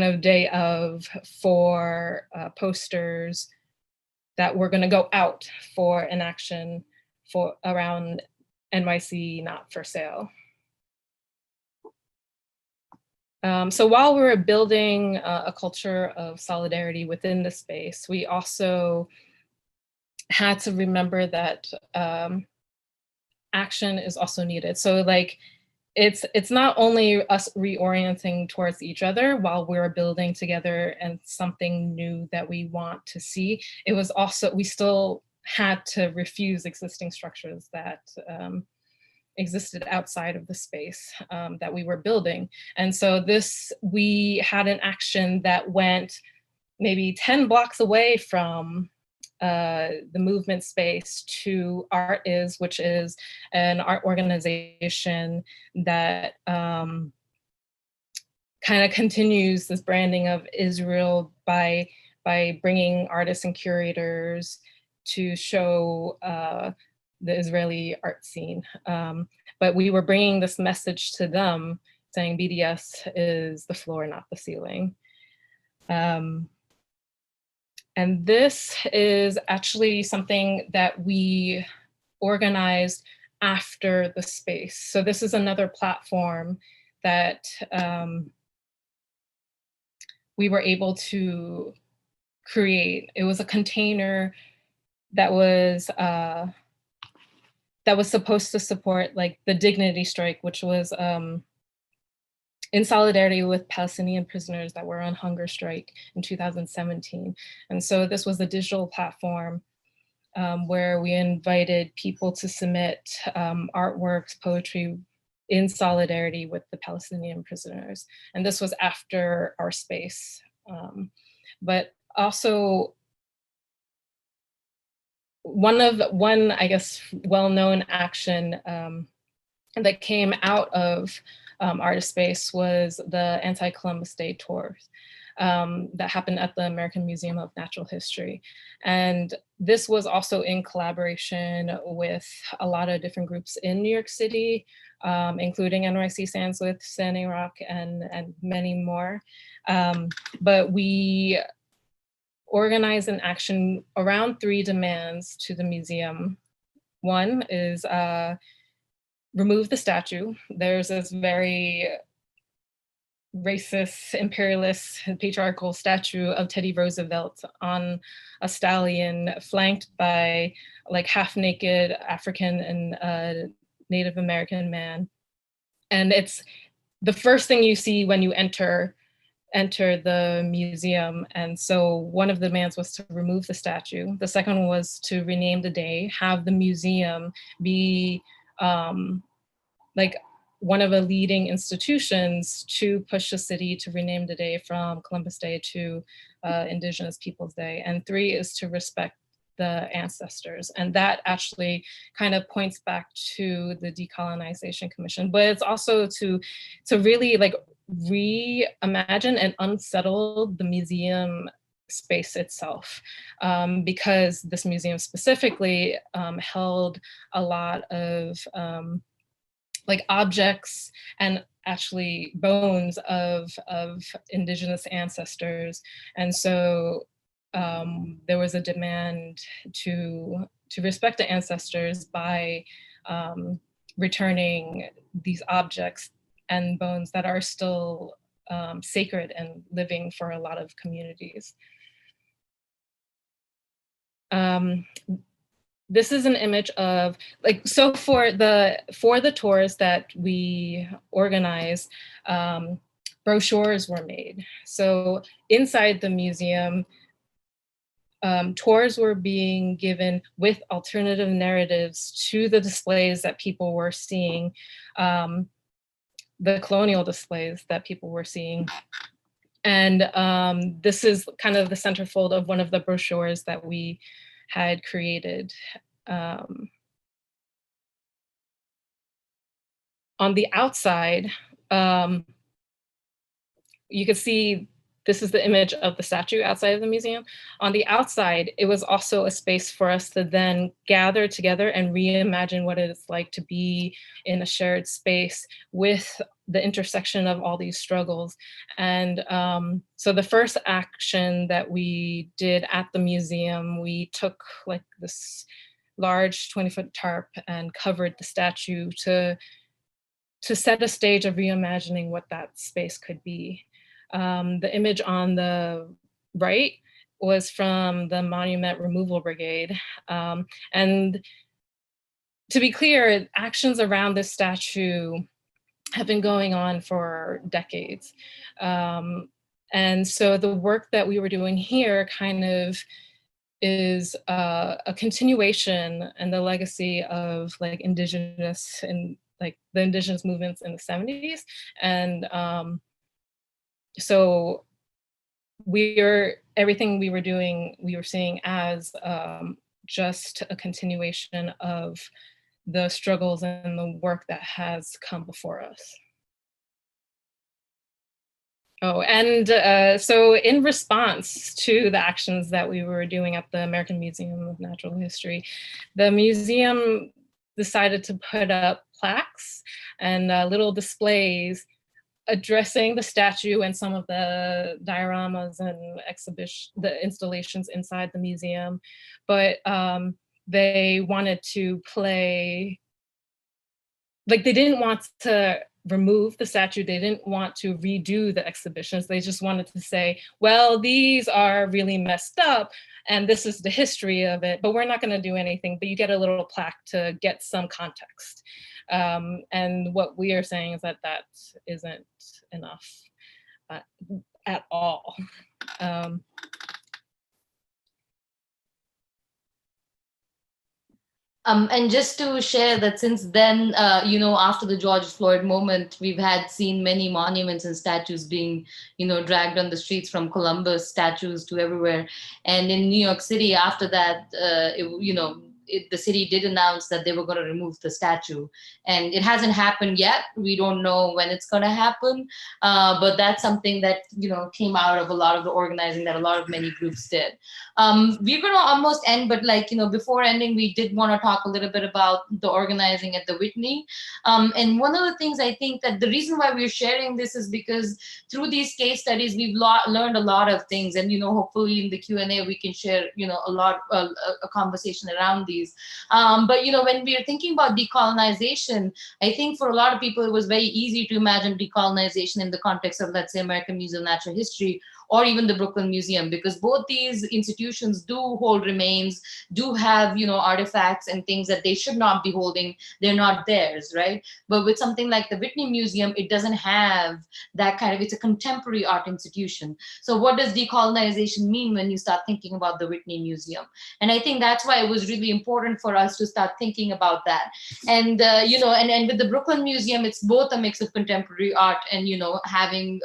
of day of for posters that were going to go out for an action for around NYC Not for Sale. So while we were building a culture of solidarity within the space, we also had to remember that action is also needed. So like, it's not only us reorienting towards each other while we're building together and something new that we want to see. It was also, we still had to refuse existing structures that existed outside of the space that we were building. And so we had an action that went maybe 10 blocks away from the movement space to Art Is, which is an art organization that kind of continues this branding of Israel by bringing artists and curators to show the Israeli art scene. But we were bringing this message to them saying BDS is the floor, not the ceiling. And this is actually something that we organized after the space. So this is another platform that we were able to create. It was a container that was supposed to support like the dignity strike, which was in solidarity with Palestinian prisoners that were on hunger strike in 2017. And so this was a digital platform where we invited people to submit artworks, poetry in solidarity with the Palestinian prisoners. And this was after our space. But also one I guess, well-known action that came out of Artist Space was the anti-Columbus Day tours that happened at the American Museum of Natural History. And this was also in collaboration with a lot of different groups in New York City, including NYC Stands with Standing Rock and many more. But we organized an action around 3 demands to the museum. One is remove the statue. There's this very racist, imperialist, patriarchal statue of Teddy Roosevelt on a stallion flanked by like half-naked African and Native American man. And it's the first thing you see when you enter the museum. And so one of the demands was to remove the statue. The second was to rename the day, have the museum be like one of the leading institutions to push the city to rename the day from Columbus Day to Indigenous Peoples Day. And 3 is to respect the ancestors. And that actually kind of points back to the Decolonization Commission, but it's also to really like reimagine and unsettle the museum space itself, because this museum specifically held a lot of like objects and actually bones of Indigenous ancestors. And so there was a demand to respect the ancestors by returning these objects and bones that are still sacred and living for a lot of communities. This is an image of like, so for the tours that we organized, brochures were made. So inside the museum, tours were being given with alternative narratives to the displays that people were seeing, the colonial displays that people were seeing. And this is kind of the centerfold of one of the brochures that we had created. On the outside, you can see this is the image of the statue outside of the museum. On the outside, it was also a space for us to then gather together and reimagine what it's like to be in a shared space with the intersection of all these struggles. And so the first action that we did at the museum, we took like this large 20-foot tarp and covered the statue to set a stage of reimagining what that space could be. The image on the right was from the Monument Removal Brigade. And to be clear, actions around this statue have been going on for decades. And so the work that we were doing here kind of is a continuation and the legacy of like indigenous and like the indigenous movements in the 70s. And so everything we were doing, we were seeing as just a continuation of the struggles and the work that has come before us. Oh, and so in response to the actions that we were doing at the American Museum of Natural History, the museum decided to put up plaques and little displays addressing the statue and some of the dioramas and the installations inside the museum. But they wanted to play, like they didn't want to remove the statue, they didn't want to redo the exhibitions, they just wanted to say, well, these are really messed up and this is the history of it, but we're not going to do anything, but you get a little plaque to get some context. And what we are saying is that that isn't enough at all. And just to share that since then, after the George Floyd moment, we've seen many monuments and statues being, dragged on the streets, from Columbus statues to everywhere. And in New York City, after that, the city did announce that they were going to remove the statue, and it hasn't happened yet. We don't know when it's going to happen, but that's something that came out of a lot of the organizing that many groups did. We're going to almost end, but before ending, we did want to talk a little bit about the organizing at the Whitney. And one of the things I think that the reason why we're sharing this is because through these case studies, we've learned a lot of things, and hopefully in the Q&A we can share a conversation around these. But when we are thinking about decolonization, I think for a lot of people it was very easy to imagine decolonization in the context of, let's say, American Museum of Natural History or even the Brooklyn Museum, because both these institutions do hold remains, do have artifacts and things that they should not be holding. They're not theirs, right? But with something like the Whitney Museum, it doesn't have that kind of, it's a contemporary art institution. So what does decolonization mean when you start thinking about the Whitney Museum? And I think that's why it was really important for us to start thinking about that. And and with the Brooklyn Museum, it's both a mix of contemporary art and having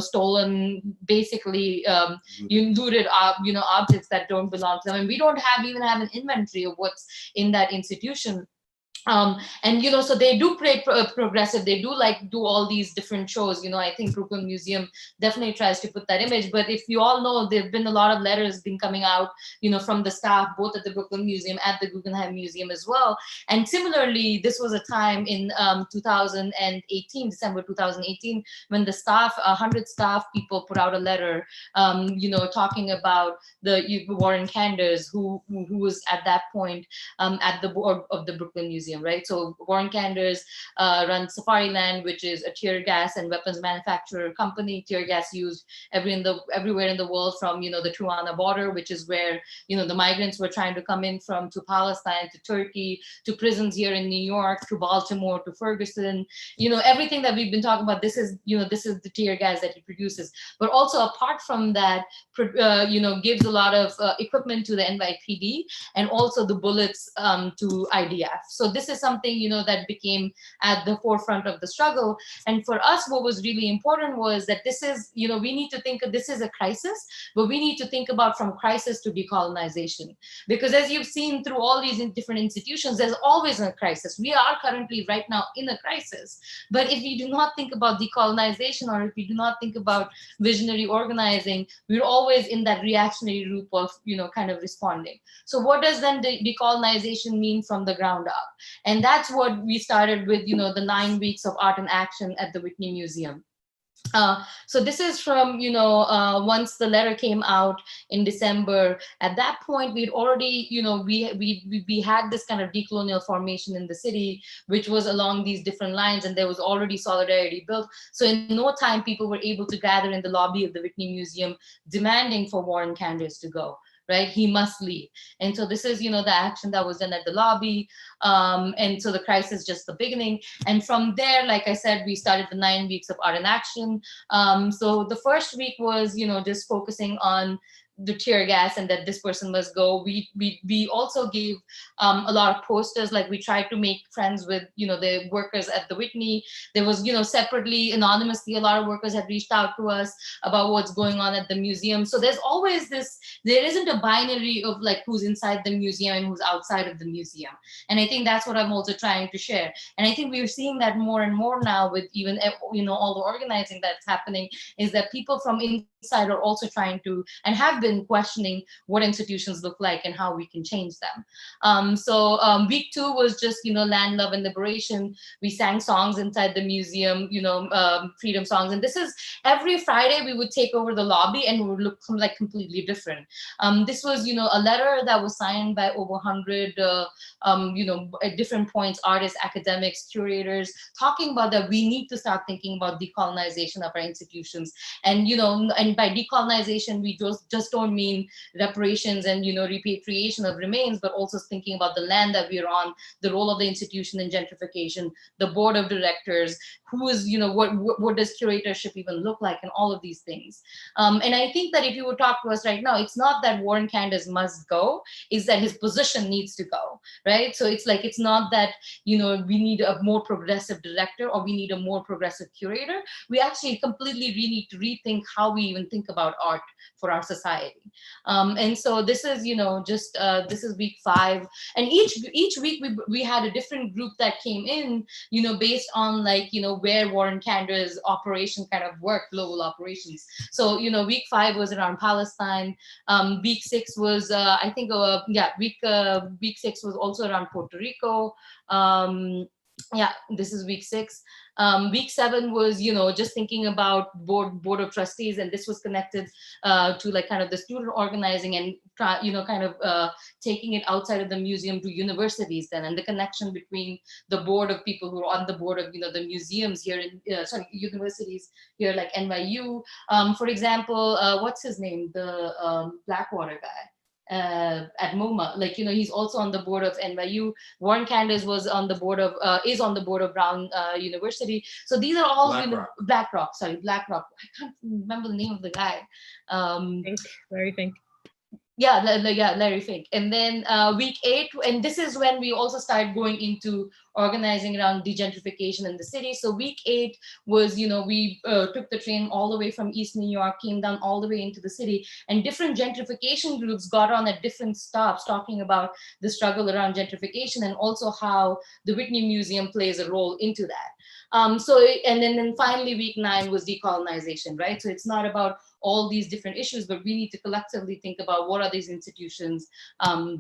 stolen, basically looted objects that don't belong to them, and we don't even have an inventory of what's in that institution. So they do play progressive, they do all these different shows. I think Brooklyn Museum definitely tries to put that image, but if you all know, there've been a lot of letters been coming out from the staff both at the Brooklyn Museum, at the Guggenheim Museum as well. And similarly, this was a time in 2018, December 2018, when the staff, 100 staff people put out a letter talking about the Warren Kanders, who was at that point at the board of the Brooklyn Museum. Right, so Warren Kanders runs Safariland, which is a tear gas and weapons manufacturer company. Tear gas used everywhere in the world, from the Truana border, which is where the migrants were trying to come in from, to Palestine, to Turkey, to prisons here in New York, to Baltimore, to Ferguson. Everything that we've been talking about. This is the tear gas that it produces. But also apart from that, gives a lot of equipment to the NYPD, and also the bullets to IDF. So this this is something, you know, that became at the forefront of the struggle. And for us, what was really important was that this is, you know, we need to think of this as a crisis, but we need to think about from crisis to decolonization. Because as you've seen through all these different institutions, there's always a crisis. We are currently right now in a crisis. But if we do not think about decolonization, or if we do not think about visionary organizing, we're always in that reactionary loop of, you know, kind of responding. So what does then decolonization mean from the ground up? And that's what we started with, you know, the 9 weeks of art and action at the Whitney Museum. So this is from, you know, once the letter came out in December, at that point, we'd already, you know, we had this kind of decolonial formation in the city, which was along these different lines, and there was already solidarity built. So in no time, people were able to gather in the lobby of the Whitney Museum, demanding for Warren Candace to go. Right, he must leave. And so this is, you know, the action that was done at the lobby. And so the crisis just the beginning. And from there, like I said, we started the 9 weeks of art and action. So the first week was, you know, just focusing on the tear gas and that this person must go. We also gave a lot of posters, like we tried to make friends with, you know, the workers at the Whitney. There was, you know, separately, anonymously, a lot of workers had reached out to us about what's going on at the museum. So there's always this, there isn't a binary of like who's inside the museum and who's outside of the museum. And I think that's what I'm also trying to share. And I think we're seeing that more and more now with even, you know, all the organizing that's happening, is that people from inside are also trying to, and have been questioning what institutions look like and how we can change them. So week 2 was just, you know, land, love, and liberation. We sang songs inside the museum, you know, freedom songs. And this is every Friday we would take over the lobby and it would look like completely different. This was, you know, a letter that was signed by over 100, you know, at different points, artists, academics, curators, talking about that we need to start thinking about decolonization of our institutions. And, you know, and by decolonization, we just don't mean reparations and, you know, repatriation of remains, but also thinking about the land that we're on, the role of the institution in gentrification, the board of directors, who is, you know, what does curatorship even look like, and all of these things. And I think that if you would talk to us right now, it's not that Warren Candace must go, is that his position needs to go, right? So it's like, it's not that, you know, we need a more progressive director or we need a more progressive curator. We actually completely need to rethink how we even think about art for our society. And so this is, you know, just this is week 5, and each week we had a different group that came in, you know, based on like, you know, where Warren Candace's operation kind of worked, global operations. So, you know, week 5 was around Palestine. Week 6 was I think week 6 was also around Puerto Rico. Yeah, this is week 6. Week 7 was, you know, just thinking about board of trustees, and this was connected to like kind of the student organizing and, you know, kind of taking it outside of the museum to universities then, and the connection between the board of people who are on the board of, you know, the museums here in, universities here like NYU. For example, what's his name? The Blackwater guy. At MoMA, like, you know, he's also on the board of NYU. Warren Candace was on the board of, is on the board of Brown University. So these are all Blackrock. I can't remember the name of the guy. Larry Fink. Yeah, Larry Fink. And then week 8, and this is when we also started going into organizing around degentrification in the city. So week 8 was, you know, we took the train all the way from East New York, came down all the way into the city, and different gentrification groups got on at different stops talking about the struggle around gentrification, and also how the Whitney Museum plays a role into that. So, and then finally week 9 was decolonization, right? So it's not about all these different issues, but we need to collectively think about what are these institutions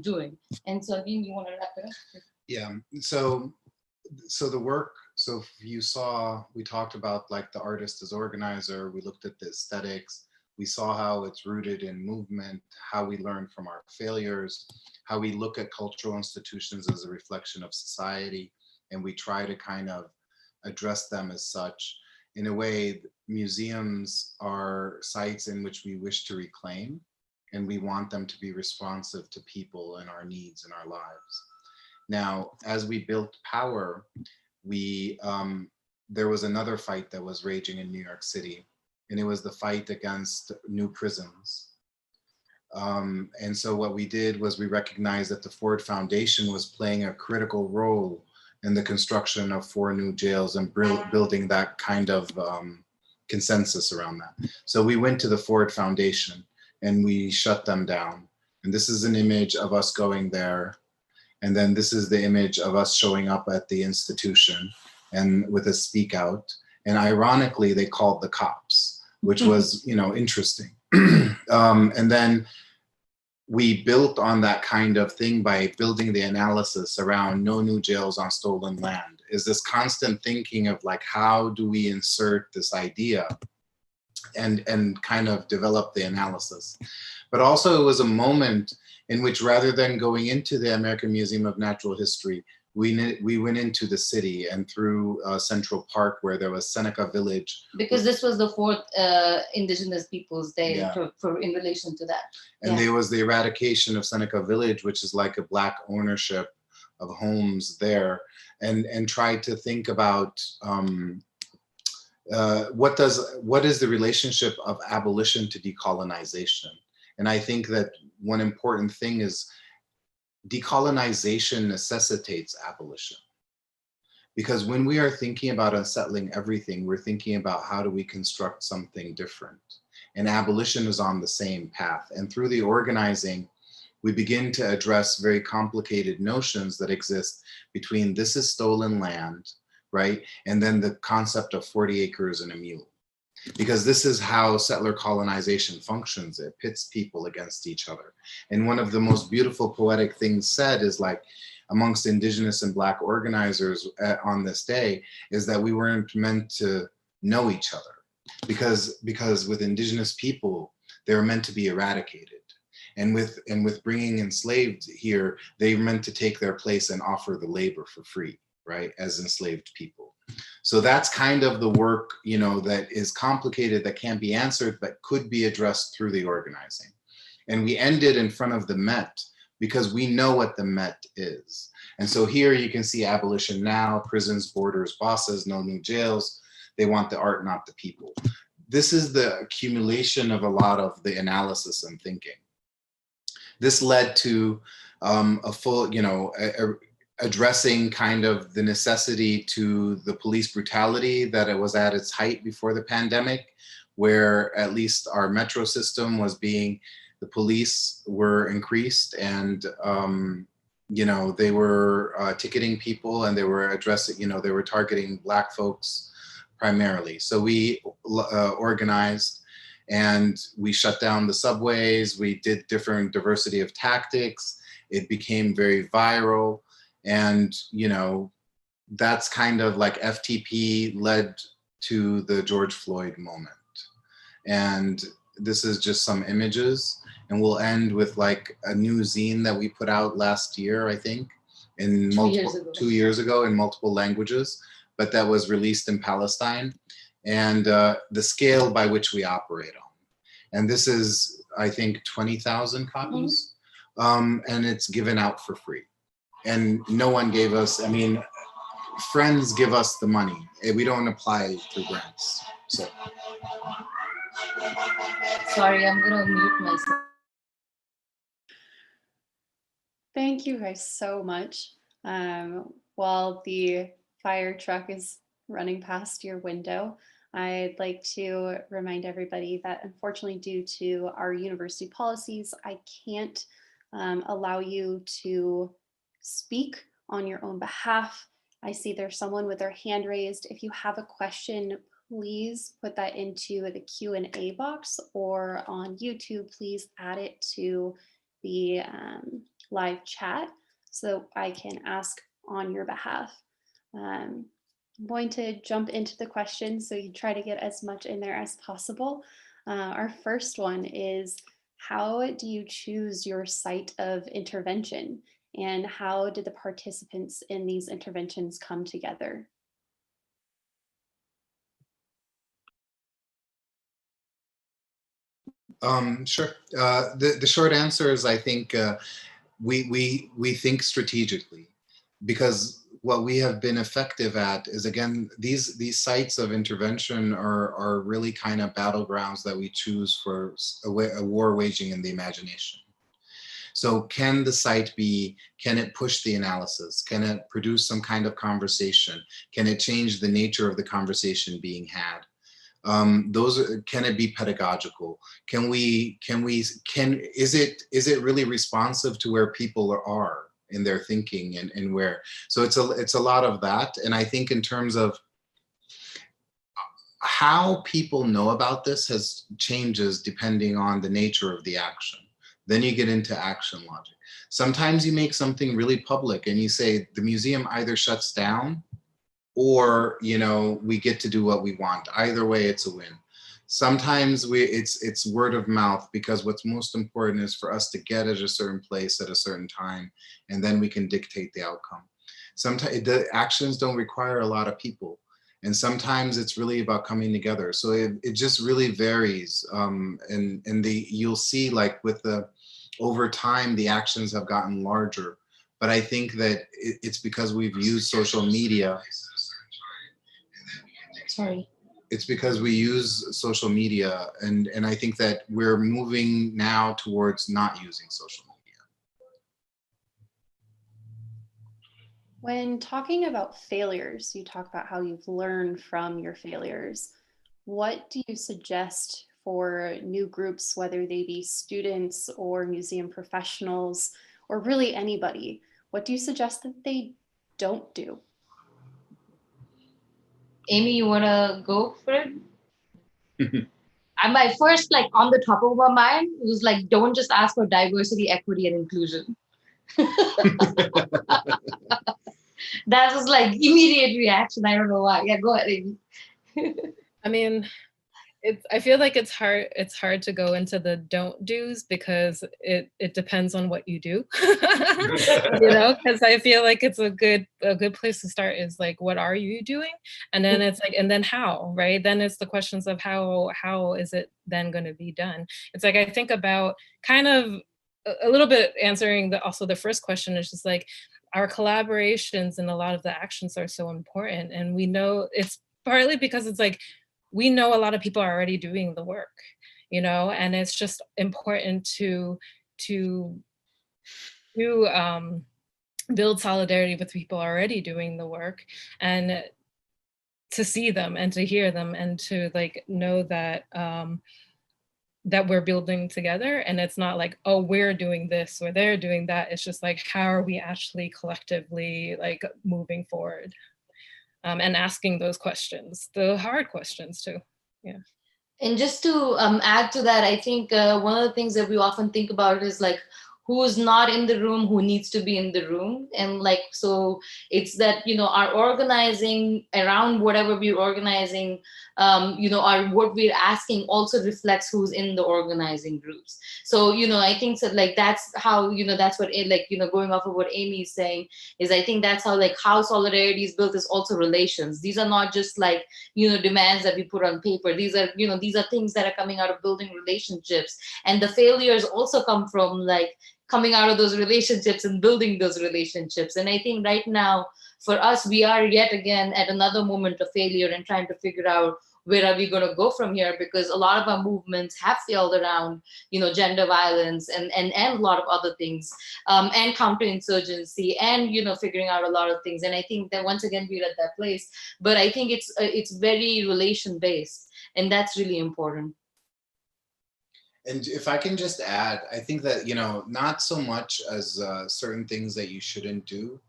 doing. And so, Amin, you want to wrap it up? Yeah, so the work, so you saw, we talked about like the artist as organizer, we looked at the aesthetics, we saw how it's rooted in movement, how we learn from our failures, how we look at cultural institutions as a reflection of society, and we try to kind of address them as such. In a way, museums are sites in which we wish to reclaim, and we want them to be responsive to people and our needs and our lives. Now, as we built power, there was another fight that was raging in New York City, and it was the fight against new prisons. And so what we did was we recognized that the Ford Foundation was playing a critical role and the construction of 4 new jails and building that kind of consensus around that. So we went to the Ford Foundation and we shut them down. And this is an image of us going there. And then this is the image of us showing up at the institution and with a speak out. And ironically, they called the cops, which was, you know, interesting. And then we built on that kind of thing by building the analysis around no new jails on stolen land. Is this constant thinking of like, how do we insert this idea and kind of develop the analysis? But also it was a moment in which rather than going into the American Museum of Natural History, we went into the city and through Central Park where there was Seneca Village. Because this was the 4th Indigenous Peoples Day, Yeah. for in relation to that. And there was the eradication of Seneca Village, which is like a Black ownership of homes there, and tried to think about what is the relationship of abolition to decolonization. And I think that one important thing is decolonization necessitates abolition. Because when we are thinking about unsettling everything, we're thinking about how do we construct something different. And abolition is on the same path. And through the organizing, we begin to address very complicated notions that exist between this is stolen land, right? And then the concept of 40 acres and a mule. Because this is how settler colonization functions. It pits people against each other. And one of the most beautiful poetic things said is like, amongst Indigenous and Black organizers on this day, is that we weren't meant to know each other. Because with Indigenous people, they were meant to be eradicated. And with bringing enslaved here, they were meant to take their place and offer the labor for free, right, as enslaved people. So that's kind of the work, you know, that is complicated, that can't be answered, but could be addressed through the organizing. And we ended in front of the Met because we know what the Met is. And so here you can see abolition now, prisons, borders, bosses, no new jails. They want the art, not the people. This is the accumulation of a lot of the analysis and thinking. This led to a full, you know, addressing kind of the necessity to the police brutality that it was at its height before the pandemic, where at least our metro system was being, the police were increased and, you know, they were ticketing people and they were addressing, you know, they were targeting Black folks primarily. So we organized and we shut down the subways. We did different diversity of tactics. It became very viral. And, you know, that's kind of like FTP led to the George Floyd moment. And this is just some images. And we'll end with like a new zine that we put out last year, I think, in 2 years ago in multiple languages, but that was released in Palestine, and the scale by which we operate on. And this is, I think, 20,000 copies, and it's given out for free. And no one gave us, I mean, friends give us the money. We don't apply through grants, so. Sorry, I'm gonna mute myself. Thank you guys so much. While the fire truck is running past your window, I'd like to remind everybody that unfortunately, due to our university policies, I can't allow you to speak on your own behalf. I see there's someone with their hand raised. If you have a question, please put that into the Q&A box, or on YouTube, please add it to the live chat so I can ask on your behalf. I'm going to jump into the questions so you try to get as much in there as possible. Our first one is, how do you choose your site of intervention? And how did the participants in these interventions come together? Sure. The short answer is, I think we think strategically, because what we have been effective at is, again, these sites of intervention are really kind of battlegrounds that we choose for a war waging in the imagination. So can the site can it push the analysis? Can it produce some kind of conversation? Can it change the nature of the conversation being had? Can it be pedagogical? Is it really responsive to where people are in their thinking and where? So it's a lot of that. And I think in terms of how people know about this changes depending on the nature of the action. Then you get into action logic. Sometimes you make something really public and you say the museum either shuts down or, you know, we get to do what we want. Either way, it's a win. Sometimes it's word of mouth, because what's most important is for us to get at a certain place at a certain time, and then we can dictate the outcome. Sometimes the actions don't require a lot of people. And sometimes it's really about coming together. So it just really varies. You'll see, like over time, the actions have gotten larger. But I think that it's because we've used social media. Sorry. It's because we use social media, and I think that we're moving now towards not using social media. When talking about failures, you talk about how you've learned from your failures. What do you suggest for new groups, whether they be students or museum professionals, or really anybody? What do you suggest that they don't do? Amy, you want to go for it? And my first, like on the top of my mind, was like, don't just ask for diversity, equity, and inclusion. That was like immediate reaction. I don't know why. Yeah, go ahead, Amy. I mean, I feel like it's hard to go into the don't do's, because it depends on what you do. You know, because I feel like it's a good place to start is like, what are you doing? And then it's like, and then how, right? Then it's the questions of how is it then going to be done? It's like, I think about kind of a little bit answering also the first question is just like, our collaborations and a lot of the actions are so important. And we know it's partly because it's like, we know a lot of people are already doing the work, you know, and it's just important to build solidarity with people already doing the work, and to see them and to hear them and to like know that that we're building together. And it's not like, oh, we're doing this or they're doing that. It's just like, how are we actually collectively like moving forward? And asking those questions, the hard questions too. Yeah. And just to add to that, I think one of the things that we often think about is like, who's not in the room, who needs to be in the room. And like, so it's that, you know, our organizing around whatever we're organizing, you know, what we're asking also reflects who's in the organizing groups. So, you know, I think that like, that's how, you know, that's what it, like, you know, going off of what Amy is saying is, I think that's how like how solidarity is built is also relations. These are not just like, you know, demands that we put on paper. These are, you know, these are things that are coming out of building relationships. And the failures also come from like coming out of those relationships and building those relationships. And I think right now for us, we are yet again at another moment of failure and trying to figure out where are we going to go from here, because a lot of our movements have failed around, you know, gender violence and a lot of other things, and counterinsurgency, and, you know, figuring out a lot of things. And I think that once again, we're at that place, but I think it's very relation based, and that's really important. And if I can just add, I think that, you know, not so much as certain things that you shouldn't do,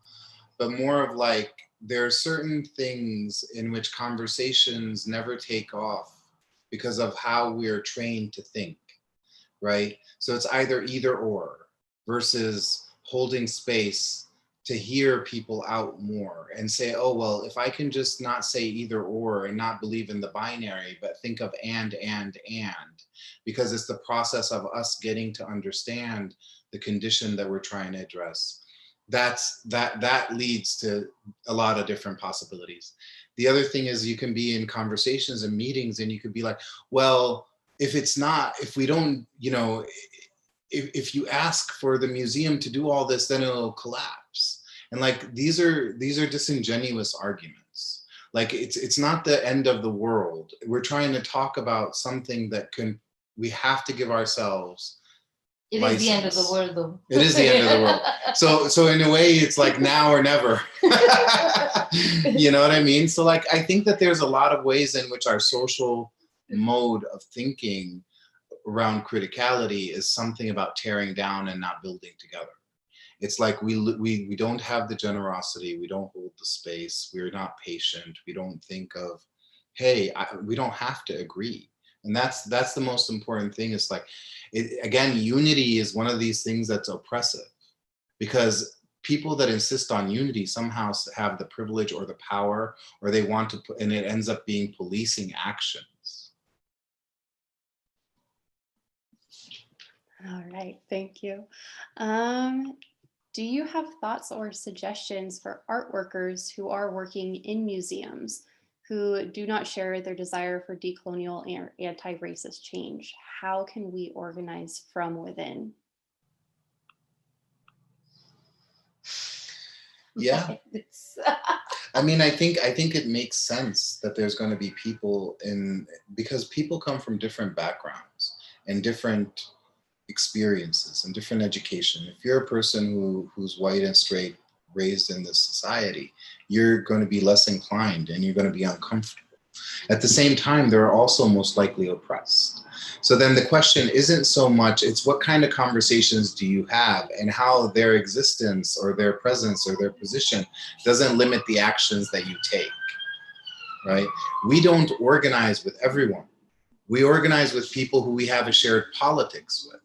but more of like, there are certain things in which conversations never take off because of how we are trained to think, right? So it's either or versus holding space to hear people out more and say, oh, well, if I can just not say either or and not believe in the binary, but think of and, because it's the process of us getting to understand the condition that we're trying to address. That leads to a lot of different possibilities. The other thing is you can be in conversations and meetings and you could be like, well, if we don't, you know, if you ask for the museum to do all this, then it'll collapse. And like, these are disingenuous arguments. Like it's not the end of the world. We're trying to talk about something that we have to give ourselves It is the end of the world, though. It is the end of the world. So in a way, it's like now or never. You know what I mean? So like, I think that there's a lot of ways in which our social mode of thinking around criticality is something about tearing down and not building together. It's like we don't have the generosity, we don't hold the space, we're not patient, we don't think of, hey, we don't have to agree. And that's the most important thing. It's like, again, unity is one of these things that's oppressive, because people that insist on unity somehow have the privilege or the power, or they want to, and it ends up being policing actions. All right, thank you. Do you have thoughts or suggestions for art workers who are working in museums who do not share their desire for decolonial and anti-racist change? How can we organize from within? Yeah. I mean, I think it makes sense that there's going to be people because people come from different backgrounds and different experiences and different education. If you're a person who's white and straight, raised in this society, you're going to be less inclined and you're going to be uncomfortable. At the same time, they're also most likely oppressed. So then the question isn't so much, it's what kind of conversations do you have, and how their existence or their presence or their position doesn't limit the actions that you take, right? We don't organize with everyone. We organize with people who we have a shared politics with,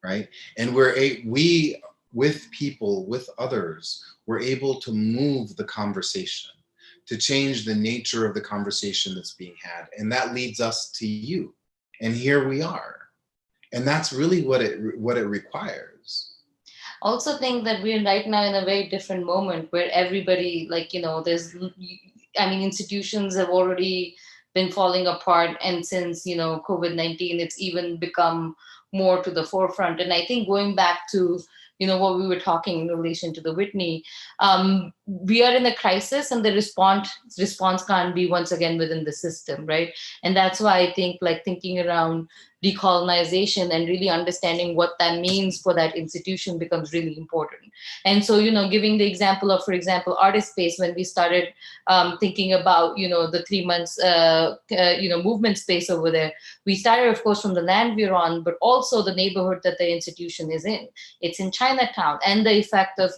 right? And we with people, with others, we're able to move the conversation, to change the nature of the conversation that's being had. And that leads us to you. And here we are. And that's really what it requires. Also think that we're right now in a very different moment where everybody, like, institutions have already been falling apart. And since, COVID-19, it's even become more to the forefront. And I think going back to, what we were talking in relation to the Whitney, we are in a crisis, and the response can't be once again within the system, right? And that's why I think thinking around decolonization and really understanding what that means for that institution becomes really important. And so, giving the example of, for example, Artist Space, when we started thinking about, the 3 months, movement space over there, we started, of course, from the land we're on, but also the neighborhood that the institution is in. It's in Chinatown, and the effect of,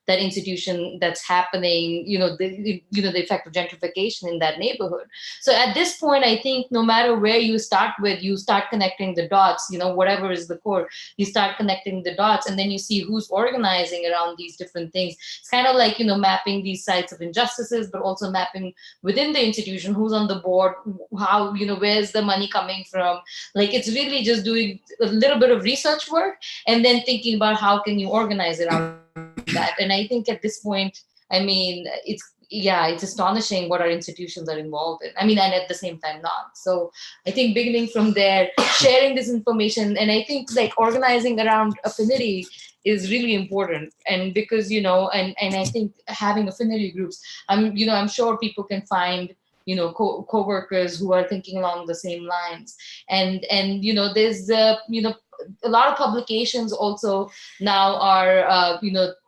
that institution that's happening, the effect of gentrification in that neighborhood. So at this point, I think no matter where you start with, you start connecting the dots, whatever is the core, you start connecting the dots, and then you see who's organizing around these different things. It's kind of like, mapping these sites of injustices, but also mapping within the institution, who's on the board, how, where's the money coming from? Like, it's really just doing a little bit of research work and then thinking about how can you organize around that. And I think at this point, it's astonishing what our institutions are involved in. And at the same time not. So I think beginning from there, sharing this information, and I think organizing around affinity is really important. And because, and I think having affinity groups, I'm sure people can find co-workers who are thinking along the same lines. And there's a lot of publications also now are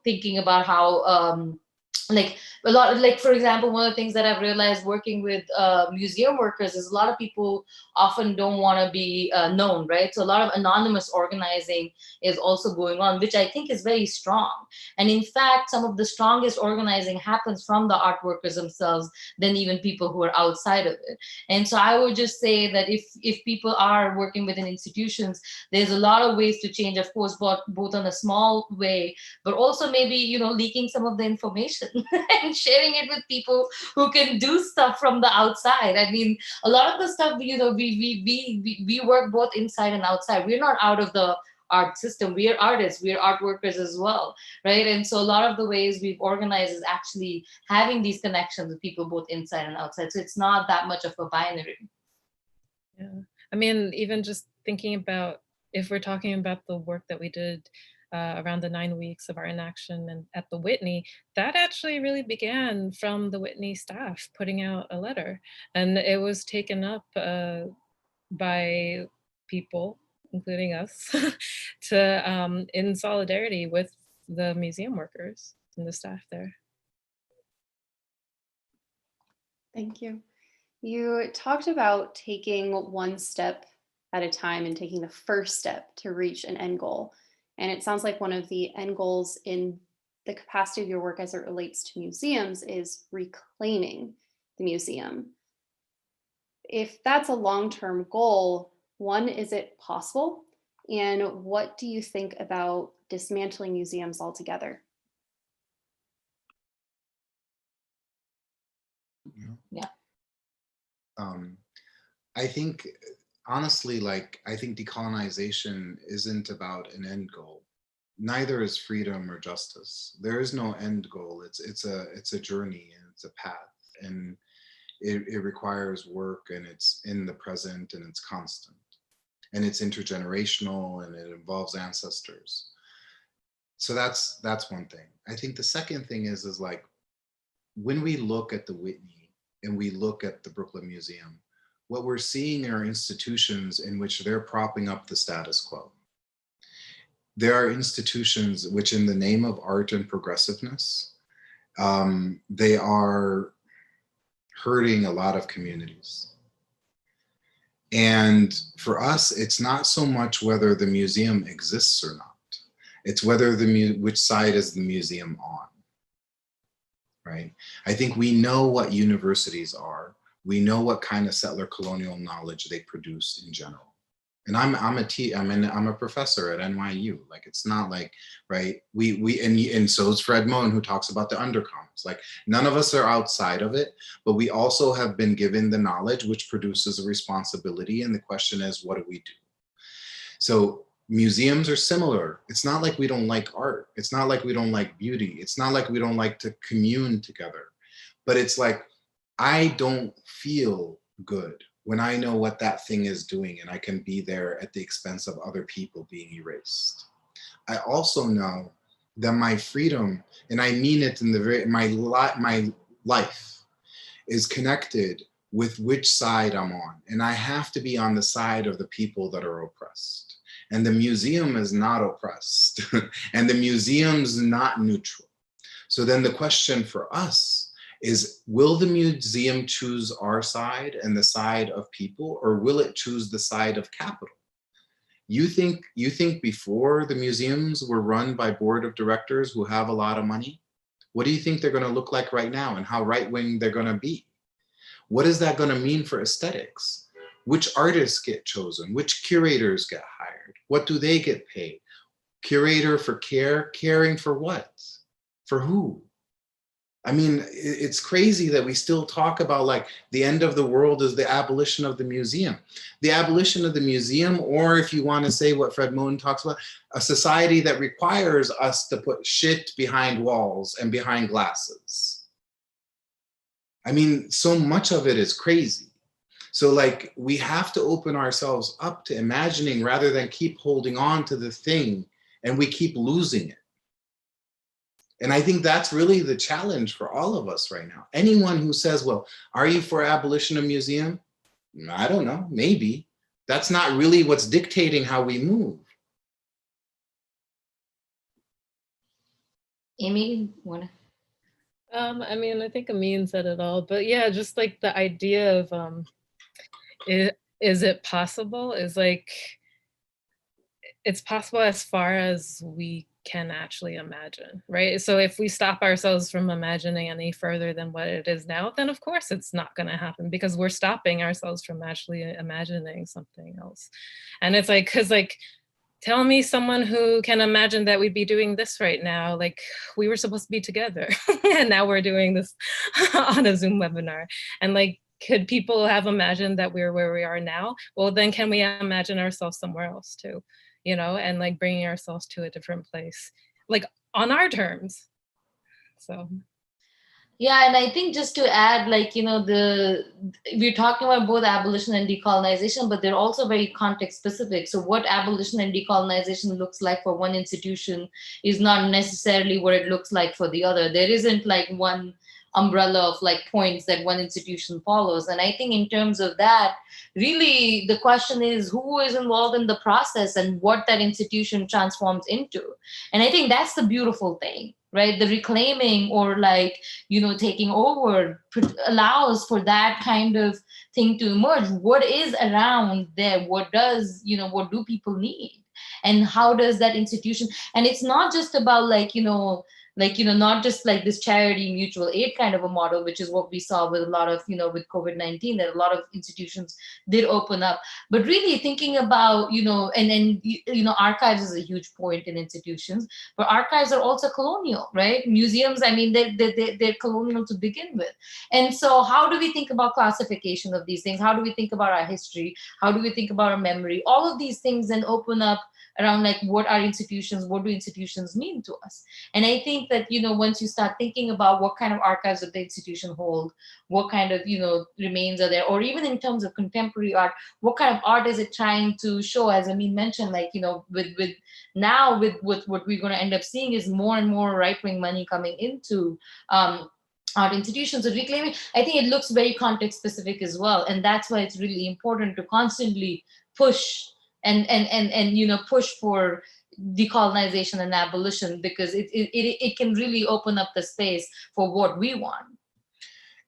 thinking about how for example, one of the things that I've realized working with museum workers is a lot of people often don't want to be known, right? So a lot of anonymous organizing is also going on, which I think is very strong. And in fact, some of the strongest organizing happens from the art workers themselves than even people who are outside of it. And so I would just say that if people are working within institutions, there's a lot of ways to change, of course, both on a small way, but also maybe, leaking some of the information and sharing it with people who can do stuff from the outside. A lot of the stuff, we work both inside and outside. We're not out of the art system. We are artists. We are art workers as well, right? And so a lot of the ways we've organized is actually having these connections with people both inside and outside. So it's not that much of a binary. Yeah, even just thinking about, if we're talking about the work that we did around the 9 weeks of our inaction and at the Whitney, that actually really began from the Whitney staff putting out a letter, and it was taken up by people including us, to in solidarity with the museum workers and the staff there. Thank you. You talked about taking one step at a time and taking the first step to reach an end goal. And it sounds like one of the end goals in the capacity of your work as it relates to museums is reclaiming the museum. If that's a long-term goal, one, is it possible? And what do you think about dismantling museums altogether? Yeah. I think, honestly, like, I think decolonization isn't about an end goal. Neither is freedom or justice. There is no end goal. It's a journey, and it's a path, and it requires work, and it's in the present, and it's constant, and it's intergenerational, and it involves ancestors. So that's one thing. I think the second thing is like, when we look at the Whitney and we look at the Brooklyn Museum, what we're seeing are institutions in which they're propping up the status quo. There are institutions which, in the name of art and progressiveness, they are hurting a lot of communities. And for us, it's not so much whether the museum exists or not. It's whether which side is the museum on, right? I think we know what universities are. We know what kind of settler colonial knowledge they produce in general. And I'm a professor at NYU. Like, it's not like, right? And so is Fred Moen, who talks about the undercommons. Like, none of us are outside of it, but we also have been given the knowledge which produces a responsibility. And the question is, what do we do? So museums are similar. It's not like we don't like art. It's not like we don't like beauty. It's not like we don't like to commune together. But it's like, I don't feel good when I know what that thing is doing, and I can be there at the expense of other people being erased. I also know that my freedom, and I mean it in the my life is connected with which side I'm on. And I have to be on the side of the people that are oppressed. And the museum is not oppressed. And the museum's not neutral. So then the question for us is, will the museum choose our side and the side of people, or will it choose the side of capital? You think before the museums were run by board of directors who have a lot of money? What do you think they're going to look like right now, and how right-wing they're going to be? What is that going to mean for aesthetics? Which artists get chosen? Which curators get hired? What do they get paid? Curator for care, caring for what? For who? I mean, it's crazy that we still talk about like the end of the world is the abolition of the museum. The abolition of the museum, or if you want to say what Fred Moen talks about, a society that requires us to put shit behind walls and behind glasses. I mean, so much of it is crazy. So like, we have to open ourselves up to imagining rather than keep holding on to the thing, and we keep losing it. And I think that's really the challenge for all of us right now. Anyone who says, well, are you for abolition of museum? I don't know, maybe. That's not really what's dictating how we move. Amy, wanna? I mean, I think Amin said it all, but yeah, just like the idea of, is it possible? Is like, it's possible as far as we can actually imagine, right? So if we stop ourselves from imagining any further than what it is now, then of course it's not going to happen, because we're stopping ourselves from actually imagining something else. And it's like, because like, tell me someone who can imagine that we'd be doing this right now. Like, we were supposed to be together and now we're doing this on a Zoom webinar. And like, could people have imagined that we're where we are now? Well, then can we imagine ourselves somewhere else too? You know, and like bringing ourselves to a different place, like on our terms. So. Yeah, and I think just to add, like, you know, we're talking about both abolition and decolonization, but they're also very context specific. So what abolition and decolonization looks like for one institution is not necessarily what it looks like for the other. There isn't like one umbrella of like points that one institution follows. And I think in terms of that, really the question is who is involved in the process and what that institution transforms into. And I think that's the beautiful thing, right? The reclaiming or like, taking over allows for that kind of thing to emerge. What is around there? What do people need? And how does that institution, and it's not just about not just like this charity mutual aid kind of a model, which is what we saw with a lot of, with COVID-19, that a lot of institutions did open up, but really thinking about, archives is a huge point in institutions, but archives are also colonial, right? Museums, I mean, they're colonial to begin with. And so how do we think about classification of these things? How do we think about our history? How do we think about our memory? All of these things then open up around like what do institutions mean to us? And I think that, once you start thinking about what kind of archives does the institution hold, what kind of, remains are there, or even in terms of contemporary art, what kind of art is it trying to show? As Amin mentioned, like, with what we're going to end up seeing is more and more right-wing money coming into art institutions. So reclaiming, I think it looks very context specific as well. And that's why it's really important to constantly push and push for decolonization and abolition, because it can really open up the space for what we want.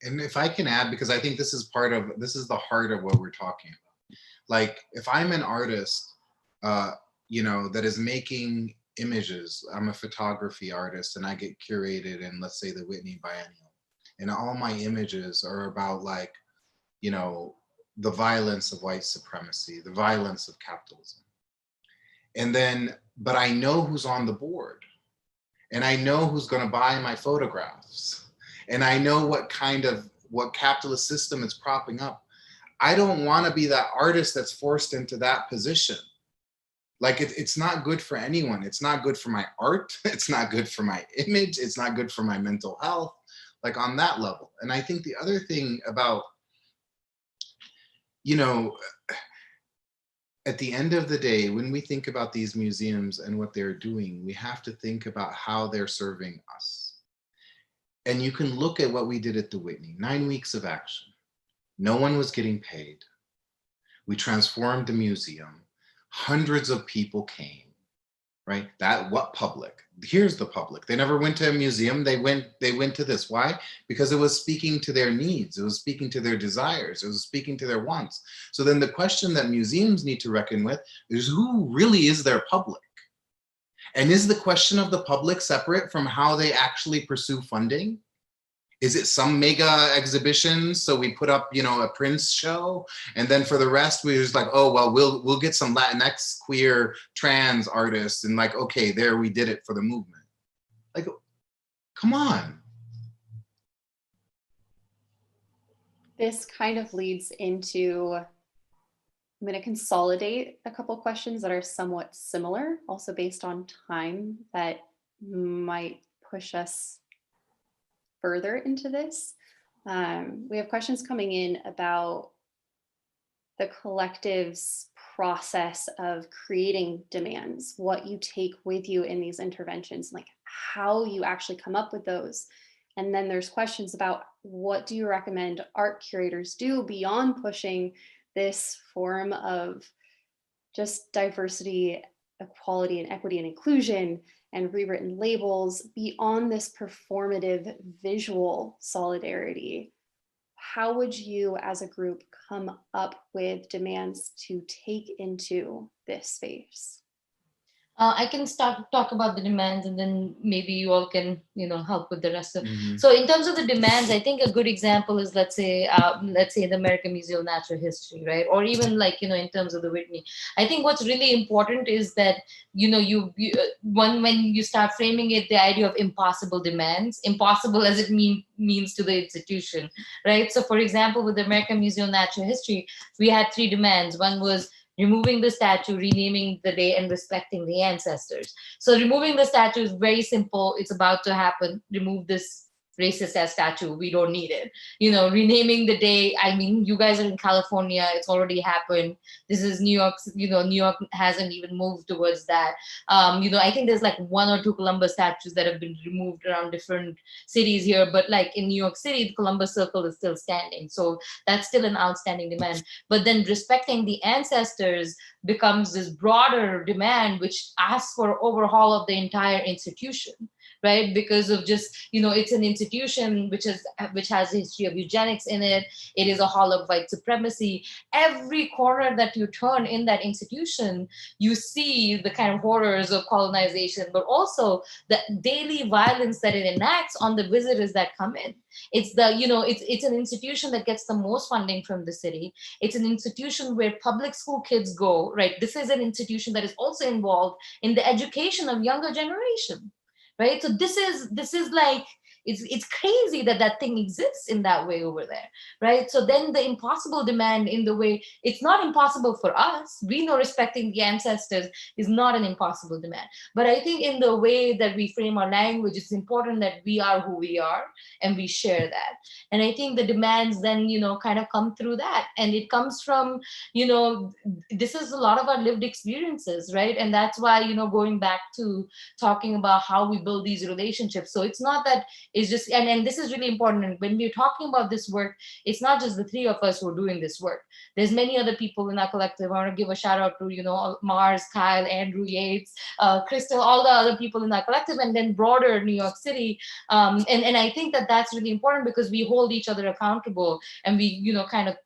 And if I can add, because I think this is the heart of what we're talking about. Like, if I'm an artist, that is making images, I'm a photography artist and I get curated in, let's say, the Whitney Biennial, and all my images are about like, the violence of white supremacy, the violence of capitalism. And then, but I know who's on the board, and I know who's going to buy my photographs, and I know what capitalist system is propping up. I don't want to be that artist that's forced into that position. Like, it's not good for anyone. It's not good for my art. It's not good for my image. It's not good for my mental health, like on that level. And I think the other thing about, at the end of the day, when we think about these museums and what they're doing, we have to think about how they're serving us. And you can look at what we did at the Whitney, 9 weeks of action. No one was getting paid. We transformed the museum. Hundreds of people came, right? What public? Here's the public. They never went to a museum. They went to this. Why? Because it was speaking to their needs. It was speaking to their desires. It was speaking to their wants. So then the question that museums need to reckon with is, who really is their public? And is the question of the public separate from how they actually pursue funding? Is it some mega exhibition? So we put up, a Prince show, and then for the rest, we just like, oh, well, we'll get some Latinx, queer, trans artists, and like, okay, there, we did it for the movement. Like, come on. This kind of leads into, I'm going to consolidate a couple questions that are somewhat similar, also based on time, that might push us further into this. We have questions coming in about the collective's process of creating demands, what you take with you in these interventions, like how you actually come up with those. And then there's questions about, what do you recommend art curators do beyond pushing this form of just diversity, equality, and equity and inclusion, and rewritten labels, beyond this performative visual solidarity? How would you as a group come up with demands to take into this space? I can start talk about the demands, and then maybe you all can, help with the rest of. Mm-hmm. So in terms of the demands, I think a good example is, let's say the American Museum of Natural History, right? Or even like, in terms of the Whitney. I think what's really important is that, when you start framing it, the idea of impossible demands, impossible as it means to the institution, right? So for example, with the American Museum of Natural History, we had 3 demands. One was removing the statue, renaming the day, and respecting the ancestors. So removing the statue is very simple. It's about to happen. Remove this racist as statue, we don't need it. Renaming the day, I mean, you guys are in California, it's already happened. This is New York, New York hasn't even moved towards that. I think there's like 1 or 2 Columbus statues that have been removed around different cities here, but like in New York City, the Columbus Circle is still standing. So that's still an outstanding demand. But then respecting the ancestors becomes this broader demand, which asks for overhaul of the entire institution, right? Because of just, it's an institution which has a history of eugenics in it. It is a hall of white supremacy. Every corner that you turn in that institution, you see the kind of horrors of colonization, but also the daily violence that it enacts on the visitors that come in. It's it's an institution that gets the most funding from the city. It's an institution where public school kids go, right? This is an institution that is also involved in the education of younger generation. Right, so this is like, it's crazy that thing exists in that way over there, right? So then the impossible demand in the way, it's not impossible for us. We know respecting the ancestors is not an impossible demand. But I think in the way that we frame our language, it's important that we are who we are and we share that. And I think the demands then, kind of come through that. And it comes from, this is a lot of our lived experiences, right? And that's why, going back to talking about how we build these relationships. So it's not that it's just, and this is really important. And when we're talking about this work, it's not just the 3 of us who are doing this work. There's many other people in our collective. I want to give a shout out to, Mars, Kyle, Andrew Yates, Crystal, all the other people in our collective, and then broader New York City. And I think that that's really important because we hold each other accountable and we, kind of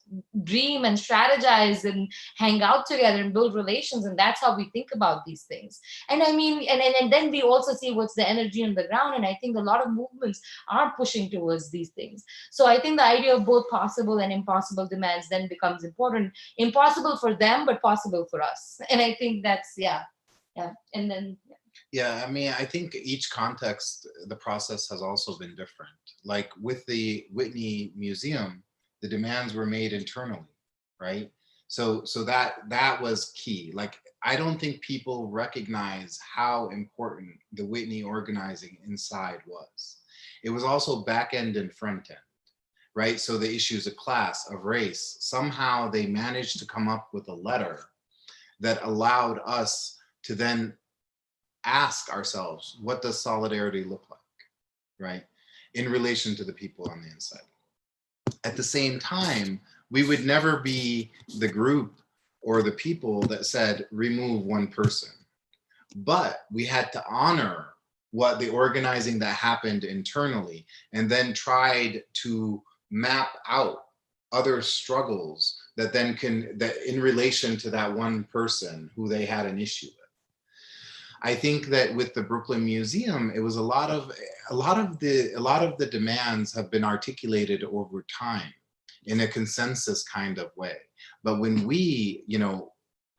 dream and strategize and hang out together and build relations. And that's how we think about these things. And I mean, and then we also see what's the energy on the ground. And I think a lot of movements are pushing towards these things. So I think the idea of both possible and impossible demands then becomes important. Impossible for them, but possible for us. And I think that's, yeah. And then, yeah, I mean, I think each context, the process has also been different. Like with the Whitney Museum, the demands were made internally, right? So that was key. Like, I don't think people recognize how important the Whitney organizing inside was. It was also back end and front end, right? So the issues of class, of race, somehow they managed to come up with a letter that allowed us to then ask ourselves, what does solidarity look like, right? In relation to the people on the inside. At the same time, we would never be the group or the people that said, remove one person. But we had to honor what the organizing that happened internally and then tried to map out other struggles that then that in relation to that one person who they had an issue with. I think that with the Brooklyn Museum, it was a lot of the demands have been articulated over time in a consensus kind of way. But when we,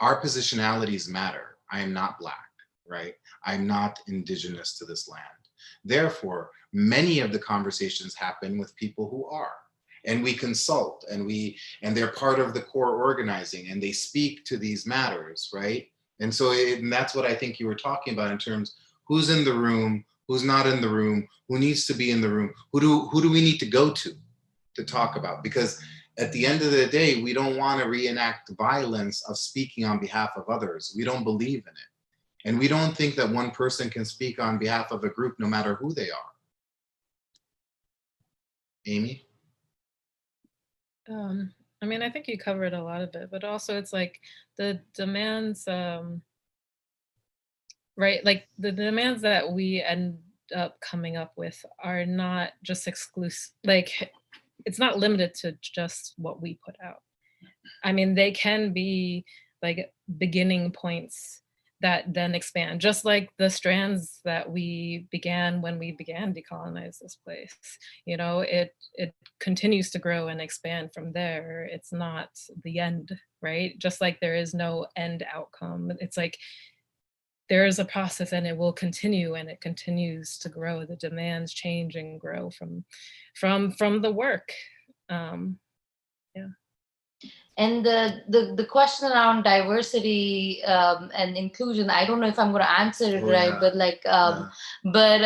our positionalities matter. I am not Black, right? I'm not indigenous to this land. Therefore, many of the conversations happen with people who are. And we consult and they're part of the core organizing and they speak to these matters, right? And so and that's what I think you were talking about in terms, who's in the room, who's not in the room, who needs to be in the room, who do we need to go to talk about? Because at the end of the day, we don't want to reenact violence of speaking on behalf of others. We don't believe in it. And we don't think that one person can speak on behalf of a group no matter who they are. Amy? I mean, I think you covered a lot of it, but also it's like the demands, right? Like the demands that we end up coming up with are not just exclusive, like it's not limited to just what we put out. I mean, they can be like beginning points that then expand, just like the strands that we began when we began Decolonize this place. It continues to grow and expand from there. It's not the end, right? Just like there is no end outcome. It's like there is a process and it will continue and it continues to grow. The demands change and grow from the work. Yeah. And the question around diversity and inclusion, I don't know if I'm going to answer it right, but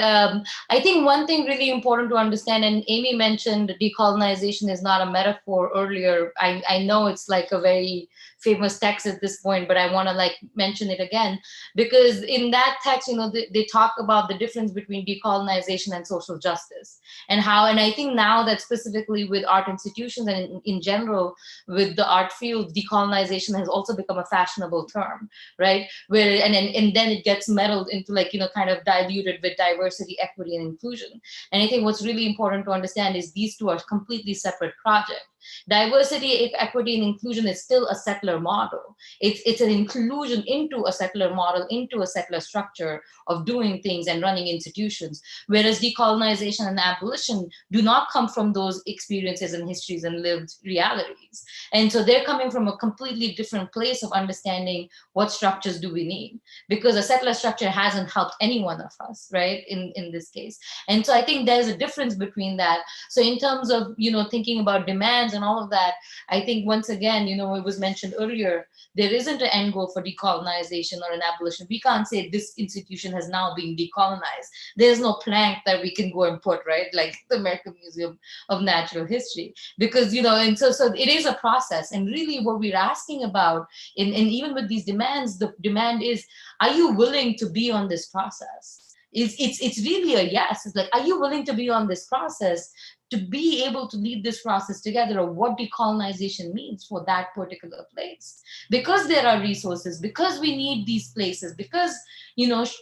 I think one thing really important to understand, and Amy mentioned decolonization is not a metaphor earlier. I know it's like a very famous text at this point, but I want to like mention it again, because in that text, they talk about the difference between decolonization and social justice, and I think now that specifically with art institutions and in general with the art field, decolonization has also become a fashionable term, right? Where and then it gets meddled into like kind of diluted with diversity, equity, and inclusion. And I think what's really important to understand is these two are completely separate projects. Diversity, equity, and inclusion is still a settler model. It's an inclusion into a settler model, into a settler structure of doing things and running institutions. Whereas decolonization and abolition do not come from those experiences and histories and lived realities. And so they're coming from a completely different place of understanding what structures do we need, because a settler structure hasn't helped any one of us, right, in this case. And so I think there's a difference between that. So in terms of, thinking about demands and all of that, I think once again, it was mentioned earlier, there isn't an end goal for decolonization or an abolition. We can't say this institution has now been decolonized. There's no plank that we can go and put, right? Like the American Museum of Natural History, because, and so it is a process. And really what we're asking about, and even with these demands, the demand is, are you willing to be on this process? It's really a yes. It's like, are you willing to be on this process to be able to lead this process together of what decolonization means for that particular place? Because there are resources, because we need these places, because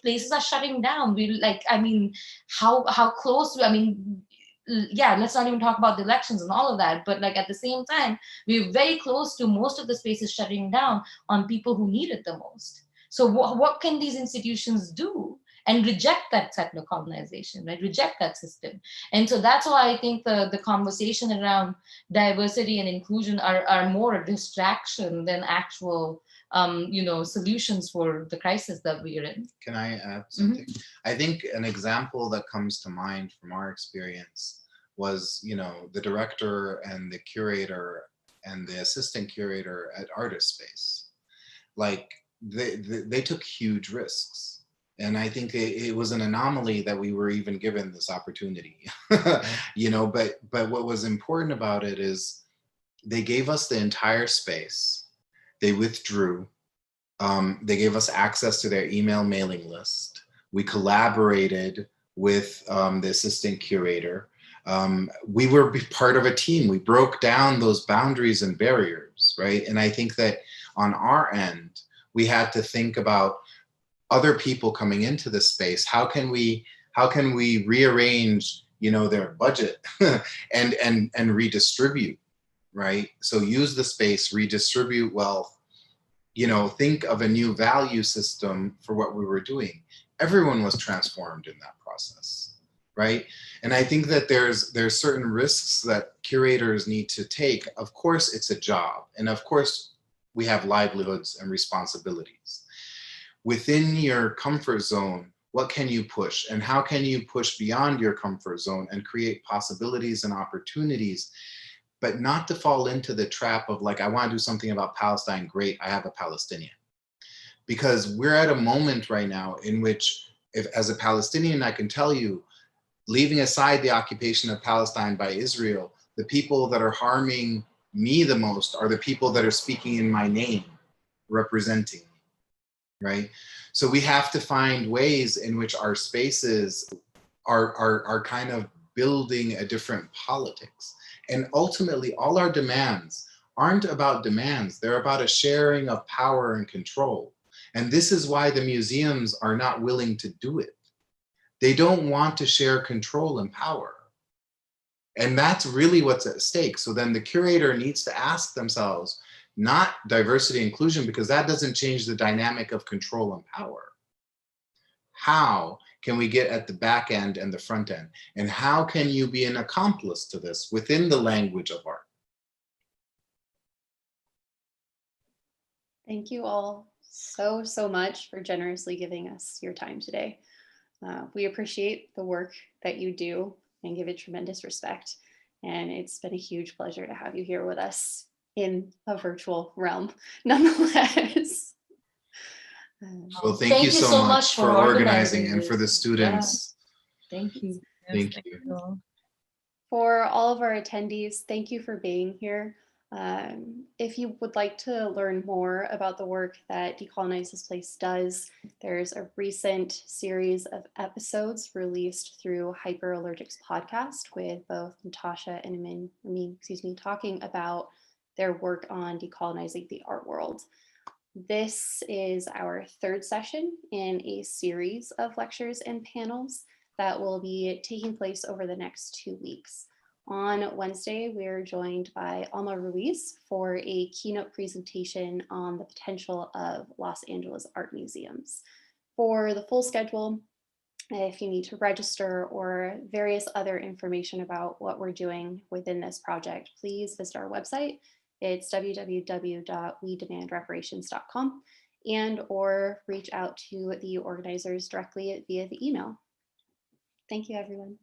places are shutting down. How close, yeah, let's not even talk about the elections and all of that, but like at the same time, we're very close to most of the spaces shutting down on people who need it the most. So what can these institutions do? And reject that settler colonization, right? Reject that system. And so that's why I think the conversation around diversity and inclusion are more a distraction than actual solutions for the crisis that we are in. Can I add something? I think an example that comes to mind from our experience was, the director and the curator and the assistant curator at Artist Space. Like they took huge risks. And I think it was an anomaly that we were even given this opportunity, but what was important about it is they gave us the entire space. They withdrew. They gave us access to their email mailing list. We collaborated with the assistant curator. We were part of a team. We broke down those boundaries and barriers, right? And I think that on our end, we had to think about other people coming into the space. How can we rearrange, their budget and redistribute, right? So use the space, redistribute wealth, think of a new value system for what we were doing. Everyone was transformed in that process, right? And I think that there's certain risks that curators need to take. Of course, it's a job. And of course, we have livelihoods and responsibilities. Within your comfort zone, what can you push? And how can you push beyond your comfort zone and create possibilities and opportunities, but not to fall into the trap of like, I want to do something about Palestine, great, I have a Palestinian. Because we're at a moment right now in which, if as a Palestinian, I can tell you, leaving aside the occupation of Palestine by Israel, the people that are harming me the most are the people that are speaking in my name, representing me. Right? So we have to find ways in which our spaces are kind of building a different politics. And ultimately, all our demands aren't about demands. They're about a sharing of power and control. And this is why the museums are not willing to do it. They don't want to share control and power. And that's really what's at stake. So then the curator needs to ask themselves, not diversity inclusion, because that doesn't change the dynamic of control and power. How can we get at the back end and the front end? And how can you be an accomplice to this within the language of art? Thank you all so much for generously giving us your time today. We appreciate the work that you do and give it tremendous respect. And it's been a huge pleasure to have you here with us. in a virtual realm nonetheless. Well, thank you so much for organizing and for the students. Yeah. Thank you. Yes, Thank thank you. you. For all of our attendees, thank you for being here. If you would like to learn more about the work that Decolonize This Place does, there's a recent series of episodes released through Hyperallergics podcast with both Nitasha and Amin, talking about their work on decolonizing the art world. This is our third session in a series of lectures and panels that will be taking place over the next 2 weeks. On Wednesday, we're joined by Alma Ruiz for a keynote presentation on the potential of Los Angeles art museums. For the full schedule, if you need to register or various other information about what we're doing within this project, please visit our website. It's www.wedemandreparations.com and or reach out to the organizers directly via the email. Thank you, everyone.